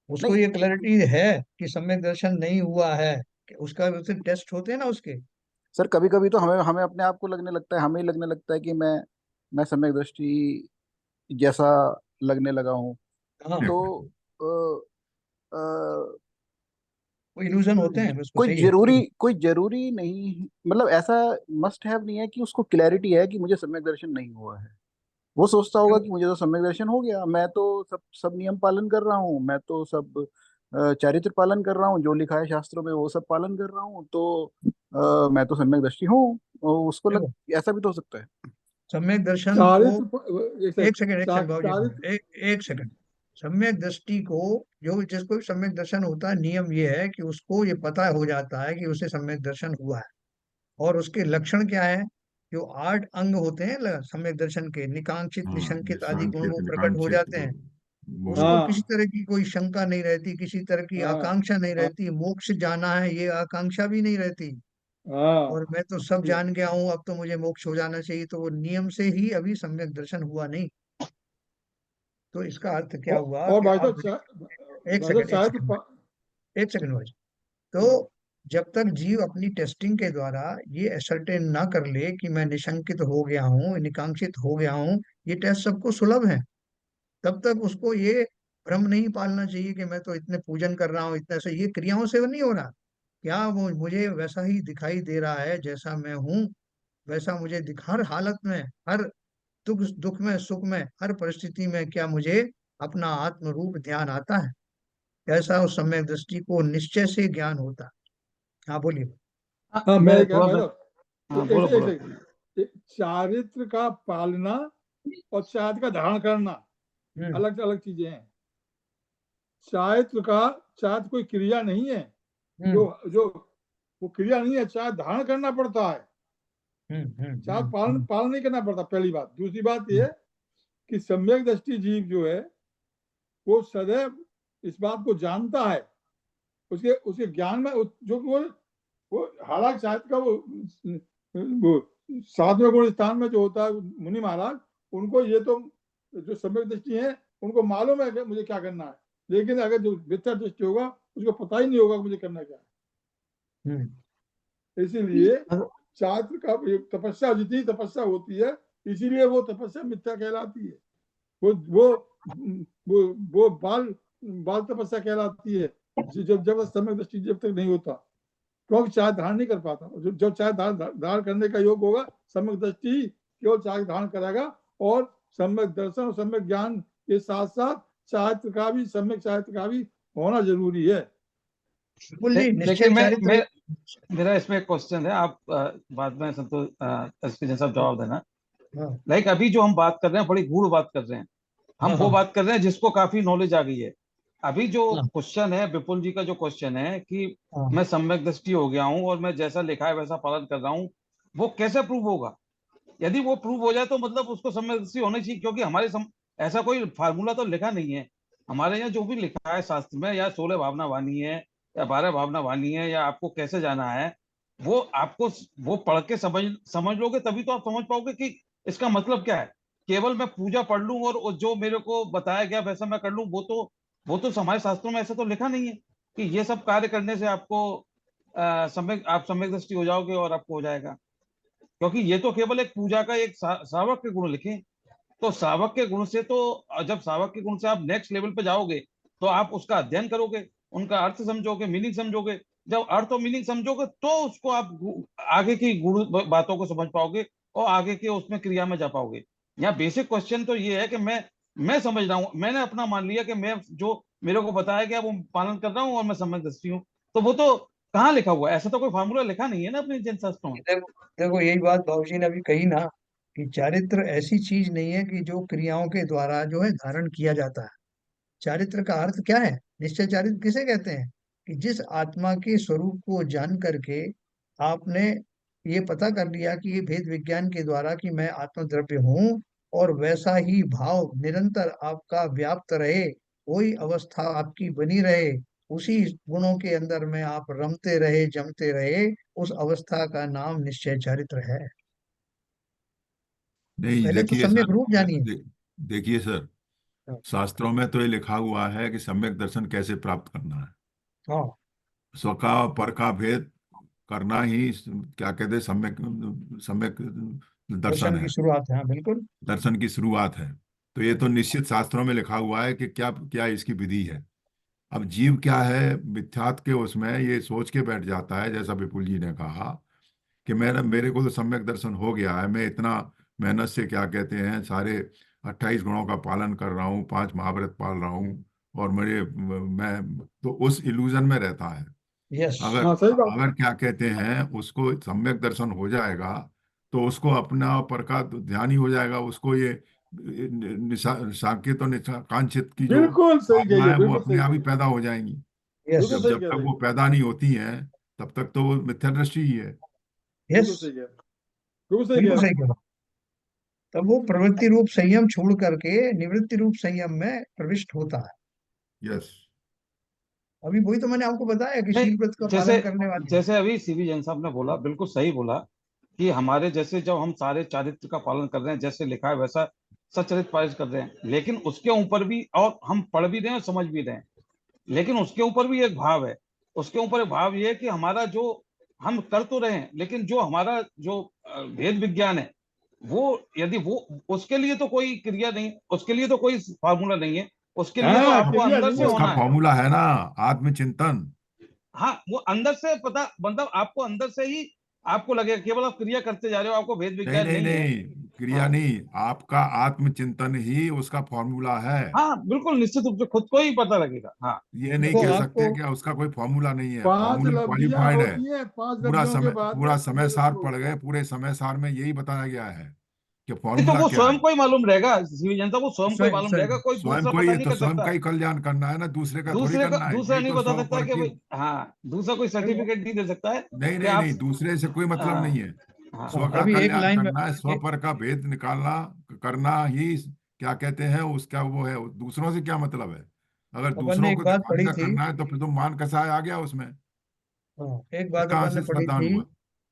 उसको नहीं ये क्लैरिटी है कि सम्यक दर्शन नहीं हुआ है, कि उसका उससे टेस्ट होते हैं ना उसके। सर, कभी कभी तो हमें हमें अपने आप को लगने लगता है, हमें ही लगने लगता है कि मैं सम्यक दृष्टि जैसा लगने लगा हूँ। हाँ। तो अ, अ, वो इल्यूजन होते हैं, उसको सही है। कोई जरूरी नहीं, मतलब ऐसा मस्ट हैव नहीं है कि उसको क्लैरिटी है कि मुझे सम्यक दर्शन नहीं हुआ है। वो सोचता होगा कि मुझे तो सम्यक दर्शन हो गया, मैं तो सब सब नियम पालन कर रहा हूँ, मैं तो सब चारित्र पालन कर रहा हूँ, जो लिखा है शास्त्रों में वो सब पालन कर रहा हूँ, तो मैं तो सम्यक दृष्टि हूँ। और उसको देखो, ऐसा भी तो हो सकता है। सम्यक दर्शन को, चारित्र एक सेकंड, एक सेकंड बाबू जी, चारित्र एक सेकंड। सम्यक दृष्टि को, जो जिसको भी सम्यक दर्शन होता है, नियम ये है कि उसको ये पता हो जाता है कि उसे सम्यक दर्शन हुआ है। और उसके लक्षण क्या है? जो 8 अंग होते हैं सम्यक दर्शन के, निकांक्षित हाँ, निशंकित आदि गुण निशांकित वो प्रकट हो निकांक्षित जाते हैं। वो उसको हाँ किसी तरह की कोई शंका नहीं रहती, किसी तरह की हाँ आकांक्षा नहीं हाँ रहती, मोक्ष जाना है ये आकांक्षा भी नहीं रहती। हाँ और मैं तो सब ये- जान गया हूँ, अब तो मुझे मोक्ष हो जाना चाहिए, तो वो नियम से ही अभी सम्यक दर्शन हुआ नहीं। तो इसका अर्थ क्या हुआ और कि भाई आप, साहब एक भाई साहब सेकंड, एक चारित्र सेकंड, एक सेकंड भाई। तो हाँ जब तक जीव अपनी टेस्टिंग के द्वारा ये असरटेन ना कर ले कि मैं निशंकित हो गया हूँ, निकांक्षित हो गया हूँ, ये टेस्ट सबको सुलभ है, तब तक उसको ये भ्रम नहीं पालना चाहिए कि मैं तो इतने पूजन कर रहा हूँ, इतने से, ये क्रियाओं से वो नहीं हो रहा। क्या वो मुझे वैसा ही दिखाई दे रहा है जैसा मैं हूँ, वैसा मुझे हर हालत में, हर दुख दुख में, सुख में, हर परिस्थिति में क्या मुझे अपना आत्म रूप ध्यान आता है? ऐसा उस समय दृष्टि को निश्चय से ज्ञान होता है। हाँ बोलिए। हाँ, हाँ मैं मैं क्या थोड़ा भाई सा, साहब हाँ, एक बोलो एक बोलो। सेकंड, चारित्र का पालना और चारित्र का धारण करना हम्म। अलग अलग चीजें हैं। चारित्र कोई क्रिया नहीं है, जो हम्म। जो वो क्रिया नहीं है, चारित्र धारण करना पड़ता है। हम्म। चारित्र पालन पालन नहीं करना पड़ता, पहली बात। दूसरी बात ये कि सम्यक दृष्टि जीव जो है वो सदैव इस बात को जानता है, उसके उसके ज्ञान में जो वो हालांकि शायद का वो साधु गुण स्थान में जो होता है मुनि महाराज, उनको ये तो जो सम्यक दृष्टि है उनको मालूम है कि मुझे क्या करना है, लेकिन अगर जो मिथ्या दृष्टि होगा उसको पता ही नहीं होगा मुझे करना क्या है। इसीलिए छात्र का तपस्या, जितनी तपस्या होती है, इसीलिए वो तपस्या मिथ्या कहलाती है। वो बाल तपस्या कहलाती है, जब सम्यक दृष्टि जब तक नहीं होता, क्योंकि चाय धारण नहीं कर पाता। जब चाय धारण करने का योग होगा, सम्यक दृष्टि केवल चाय धारण करेगा, और सम्यक दर्शन और सम्यक ज्ञान के साथ साथ चारित्र का भी, सम्यक चारित्र का भी होना जरूरी है। देखिए, मेरा इसमें एक क्वेश्चन है, आप बाद में संतोष जैसा जवाब देना। लाइक अभी जो हम बात कर रहे हैं बड़ी गूढ़ बात कर रहे हैं हम, वो बात कर रहे हैं जिसको काफी नॉलेज आ गई है। अभी जो क्वेश्चन है, विपुल जी का जो क्वेश्चन है कि मैं सम्यक दृष्टि हो गया हूँ और मैं जैसा लिखा है वैसा पालन कर रहा हूँ, वो कैसे प्रूव होगा? यदि वो प्रूव हो जाए तो मतलब उसको सम्यक दृष्टि होनी चाहिए, क्योंकि हमारे ऐसा कोई फार्मूला तो लिखा नहीं है हमारे यहाँ। जो भी लिखा है शास्त्र में, या 16 भावना वाणी है या 12 भावना वाणी है, या आपको कैसे जाना है, वो आपको वो पढ़ के समझ लोगे, तभी तो आप समझ पाओगे कि इसका मतलब क्या है। केवल मैं पूजा पढ़ लूं और जो मेरे को बताया गया वैसा मैं कर लूं, वो तो हमारे शास्त्रों में ऐसा तो लिखा नहीं है कि ये सब कार्य करने से आपको आप सम्यक दृष्टि हो जाओगे और आपको हो जाएगा। क्योंकि ये तो केवल एक पूजा का एक श्रावक के गुण लिखे, तो श्रावक के गुण से तो, जब श्रावक के गुण से आप नेक्स्ट लेवल पे जाओगे तो आप उसका अध्ययन करोगे, उनका अर्थ समझोगे, मीनिंग समझोगे। जब अर्थ और मीनिंग समझोगे तो उसको आप आगे की गुण बातों को समझ पाओगे और आगे के उसमें क्रिया में जा पाओगे। यहाँ बेसिक क्वेश्चन तो ये है कि मैं समझ रहा हूँ, मैंने अपना मान लिया कि मैं जो मेरे को बताया गया वो पालन कर रहा हूँ और मैं सम्यक दृष्टि हूँ, तो वो तो कहाँ लिखा हुआ है? ऐसा तो कोई फार्मूला लिखा नहीं है ना अपने जैन शास्त्रों में। देखो यही बात बाबूजी ने अभी कही ना, कि चारित्र ऐसी चीज नहीं है कि जो क्रियाओं के द्वारा जो है धारण किया जाता है। चारित्र का अर्थ क्या है? निश्चय चारित्र किसे कहते हैं? कि जिस आत्मा के स्वरूप को जान करके आपने ये पता कर लिया कि ये भेद विज्ञान के द्वारा कि मैं आत्मद्रव्य हूँ, और वैसा ही भाव निरंतर आपका व्याप्त रहे, वही अवस्था आपकी बनी रहे, उसी गुणों के अंदर में आप रमते रहे, जमते रहे, उस अवस्था का नाम निश्चय चारित्र है। नहीं, पहले तो देखिए सम्यक सर, रूप जानिए। देखिए सर, शास्त्रों में तो ये लिखा हुआ है कि सम्यक दर्शन कैसे प्राप्त करना है। हाँ, स्व का पर का भेद करना ही क्या कहते हैं, सम्यक सम्यक दर्शन दर्शन की है, शुरुआत है। हाँ बिल्कुल। दर्शन की शुरुआत है। तो ये तो निश्चित शास्त्रों में लिखा हुआ है कि क्या क्या इसकी विधि है। अब जीव क्या है, मिथ्यात के उसमें ये सोच के बैठ जाता है, जैसा विपुल जी ने कहा कि मेरे को तो सम्यक दर्शन हो गया है, मैं इतना मेहनत से क्या कहते हैं सारे 28 गुणों का पालन कर रहा हूँ, 5 महाव्रत पाल रहा हूँ, और मैं तो उस इल्यूजन में रहता है। यस। अगर हाँ सही बात। अगर क्या कहते हैं उसको सम्यक दर्शन हो जाएगा, तो उसको अपना पर का ध्यान ही हो जाएगा, उसको ये साकेत और कांचित की जो बिल्कुल सही कही भावना है, है वो बिल्कुल अपने सही आप कही ही है, पैदा हो जाएंगी। यस। बिल्कुल जब सही जब कह तक रहे वो हैं, पैदा नहीं होती हैं तब तक तो वो मिथ्या दृष्टि ही है। यस, बिल्कुल सही कह रहे हैं, बिल्कुल सही कह बिल्कुल रहे सही कहा। तब वो प्रवृत्ति रूप संयम छोड़ करके निवृत्ति रूप संयम में प्रविष्ट होता है। यस। अभी वही तो मैंने आपको बताया कि नहीं, शील व्रत का जैसे पालन करने वाले। जैसे अभी सीवी जैन साहब ने बोला, बिल्कुल सही बोला कि हमारे जैसे जब हम सारे चारित्र का पालन कर रहे हैं, जैसे लिखा है वैसा सचरित पालन कर रहे हैं, लेकिन उसके ऊपर भी, और हम पढ़ भी रहे हैं और समझ भी रहे हैं, लेकिन उसके ऊपर भी एक भाव है। उसके ऊपर एक भाव ये है कि हमारा जो हम कर तो रहे हैं, लेकिन जो हमारा जो भेद विज्ञान है, वो यदि वो, उसके लिए तो कोई क्रिया नहीं, उसके लिए तो कोई फार्मूला नहीं है, उसके हैं। लिए तो हाँ, आपको क्रिया अंदर नहीं से है उसका होना उसमें। है। फॉर्मूला है ना, आत्मचिंतन। हाँ, वो अंदर से पता, मतलब आपको अंदर से ही आपको लगेगा, केवल आप क्रिया करते जा रहे हो, आपको भेद नहीं विज्ञान नहीं नहीं है। नहीं, क्रिया हाँ नहीं, आपका आत्मचिंतन ही उसका फॉर्मूला है। हाँ, बिल्कुल निश्चित रूप से खुद को ही पता लगेगा। हाँ ये नहीं देखो कह आपको, सकते कि उसका कोई फॉर्मूला नहीं है, 5 फॉर्मूला लब्धियां क्वालिफाइड है। होती हैं, 5 लब्धियों के बाद पूरा में समय सम्यक सार दृष्टि पढ़ होता गए, है। पूरे समय सार में यही बताया गया है कि नहीं, तो फॉर्मूला वो क्या स्वयं है। को ही मालूम रहेगा, सीवी जनता को स्वयं को ही स्वयं मालूम स्वयं रहेगा, कोई स्वयं दूसरा को पता ही नहीं तो कर स्वयं सकता। का ही कल्याण करना है ना, दूसरे का थोड़ी दूसरे का, करना है। दूसरा ये नहीं तो बता सौ सकता पर कि की। भाई, हाँ, दूसरा कोई देखो, सर्टिफिकेट नहीं दे सकता है नहीं कि नहीं आप। नहीं, दूसरे से कोई मतलब हाँ नहीं है। हाँ स्व का अभी एक कल्याण लाइन में करना है, स्व पर का भेद निकालना करना ही क्या कहते हैं उसका वो है। दूसरों से क्या मतलब है? अगर अपन ने दूसरों एक को बात पढ़ी दिखाने का थी। करना है तो फिर तो मान कसाय आ गया उसमें। हाँ, एक फिर बात कहाँ अपन ने से पढ़ी श्रद्धान थी हुआ?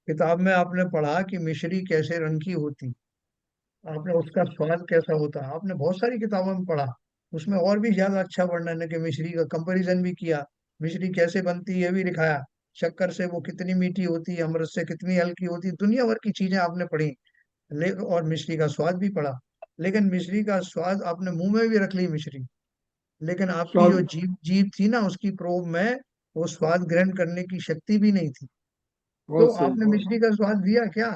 किताब में, आपने पढ़ा कि मिश्री कैसे रंग की होती, आपने उसका स्वाद कैसा होता है, आपने बहुत सारी किताबों में पढ़ा। उसमें और भी ज्यादा अच्छा वर्णन है कि मिश्री का कंपैरिजन भी किया, मिश्री कैसे बनती है भी दिखाया, शक्कर से वो कितनी मीठी होती है, अमृत से कितनी हल्की होती है, दुनिया भर की चीजें आपने पढ़ी। और मिश्री का स्वाद भी पढ़ा। लेकिन मिश्री का स्वाद आपने मुंह में भी रख ली मिश्री, लेकिन आपकी जो स्वाद जीभ जीभ थी ना, उसकी प्रोब में वो स्वाद ग्रहण करने की शक्ति भी नहीं थी। तो बहुत सही, आपने बहुत मिश्री का स्वाद लिया क्या?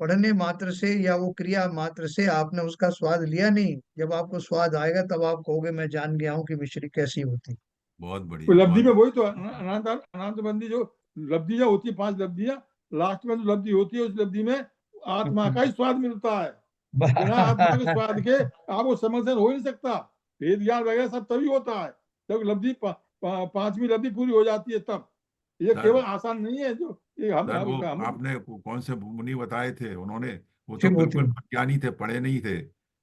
पढ़ने मात्र से या वो क्रिया मात्र से आपने उसका स्वाद लिया नहीं। जब आपको स्वाद आएगा तब आप कहोगे मैं जान गया हूँ कि मिश्री कैसी होती। बहुत वो बढ़िया, लब्धि बहुत में बढ़िया। वही तो अनंत अनंत बंदी जो लब्धियां होती है, 5 लब्धियां, लास्ट में जो लब्धि होती है उस लब्धि में आत्मा का ही स्वाद मिलता है। बिना आत्मा के स्वाद के आप वो समझन हो ही नहीं सकता। वेद ज्ञान वगैरह सब तभी होता है जब लब्धि 5वीं लब्धि पूरी हो जाती है तब। ये सर केवल आसान नहीं है जो ये सर वो हम आपने कौन से मुनि बताए थे उन्होंने? वो तो शिव होती। बिल्कुल अज्ञानी थे, पढ़े नहीं थे।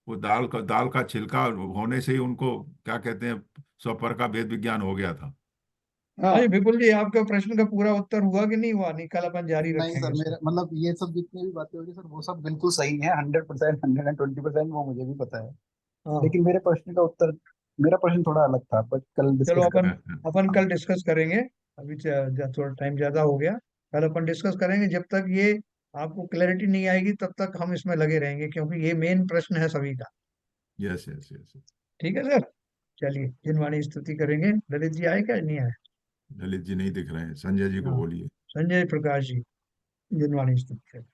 वो दाल का छिलका होने से ही उनको क्या कहते हैं, स्वपर का वेद विज्ञान हो गया था। हाँ जी, हाँ बिल्कुल जी, आपके प्रश्न का पूरा उत्तर हुआ कि नहीं हुआ? नहीं, कल अपन जारी नहीं रखेंगे सर, इसको। मेरा मतलब ये सब जितनी भी बातें हो रही सर वो सब बिल्कुल सही है, 100%, 120%, वो मुझे भी पता है। हाँ, लेकिन मेरा प्रश्न थोड़ा अलग था, बट कल चलो डिस्कस अपन करेंगे। अपन हाँ कल डिस्कस करेंगे। अभी थोड़ा टाइम ज्यादा हो गया। कल अपन डिस्कस करेंगे। जब तक ये आपको क्लैरिटी नहीं आएगी तब तक हम इसमें लगे रहेंगे, क्योंकि ये मेन प्रश्न है सभी का। Yes, yes, yes. ठीक है सर। चलिए, जिनवाणी स्तुति करेंगे। ललित जी आए क्या? नहीं आए? ललित जी नहीं दिख रहे हैं, संजय जी को हाँ, बोलिए। संजय प्रकाश जी, जिनवाणी स्तुति करें।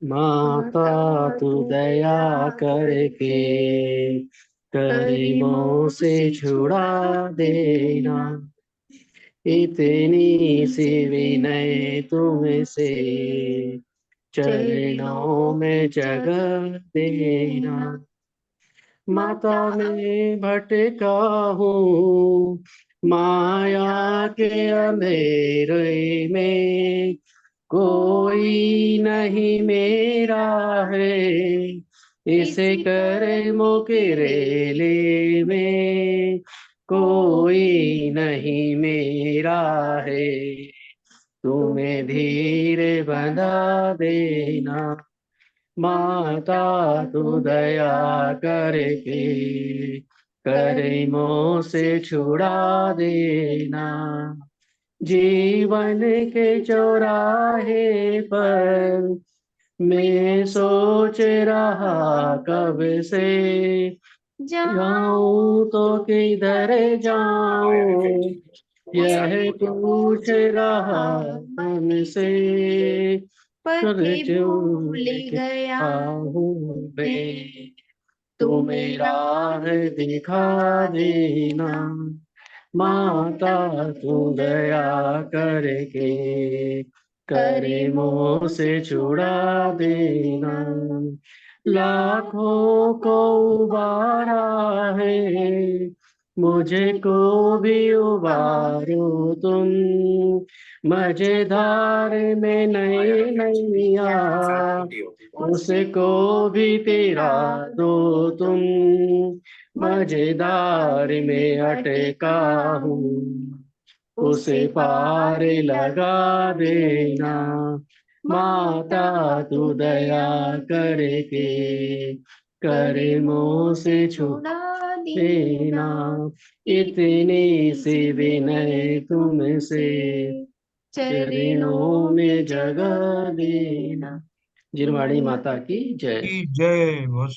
माता तू दया करके करीबों से छुड़ा देना, इतनी सी विनय तुमसे चरणों में जगह देना। माता मैं भटका हूँ माया के अंधेरे में, कोई नहीं मेरा है इसे कर मुकेरेले में, कोई नहीं मेरा है तुम्हें धीरे बंधा देना। माता तू दया करके करीमों से छुड़ा देना। जीवन के चौराहे पर मैं सोच रहा कब से, जाऊं तो किधर जाऊं यह पूछ रहा हमसे, पर भूल गया हूँ मैं तुम्हें राह दिखा देना। माता तू दया करके करीमों से छुड़ा देना। लाखों को उबारा है मुझे को भी उबारो तुम, मजेदार में नहीं नैया उसको भी तेरा दो तुम, मजेदार में अटका हूँ उसे पार लगा देना। माता तू दया करके करीमों से छुड़ा देना, इतनी सी विनय तुमसे चरणों में जगह देना। जिनवाणी माता की जय। की जय। बहुत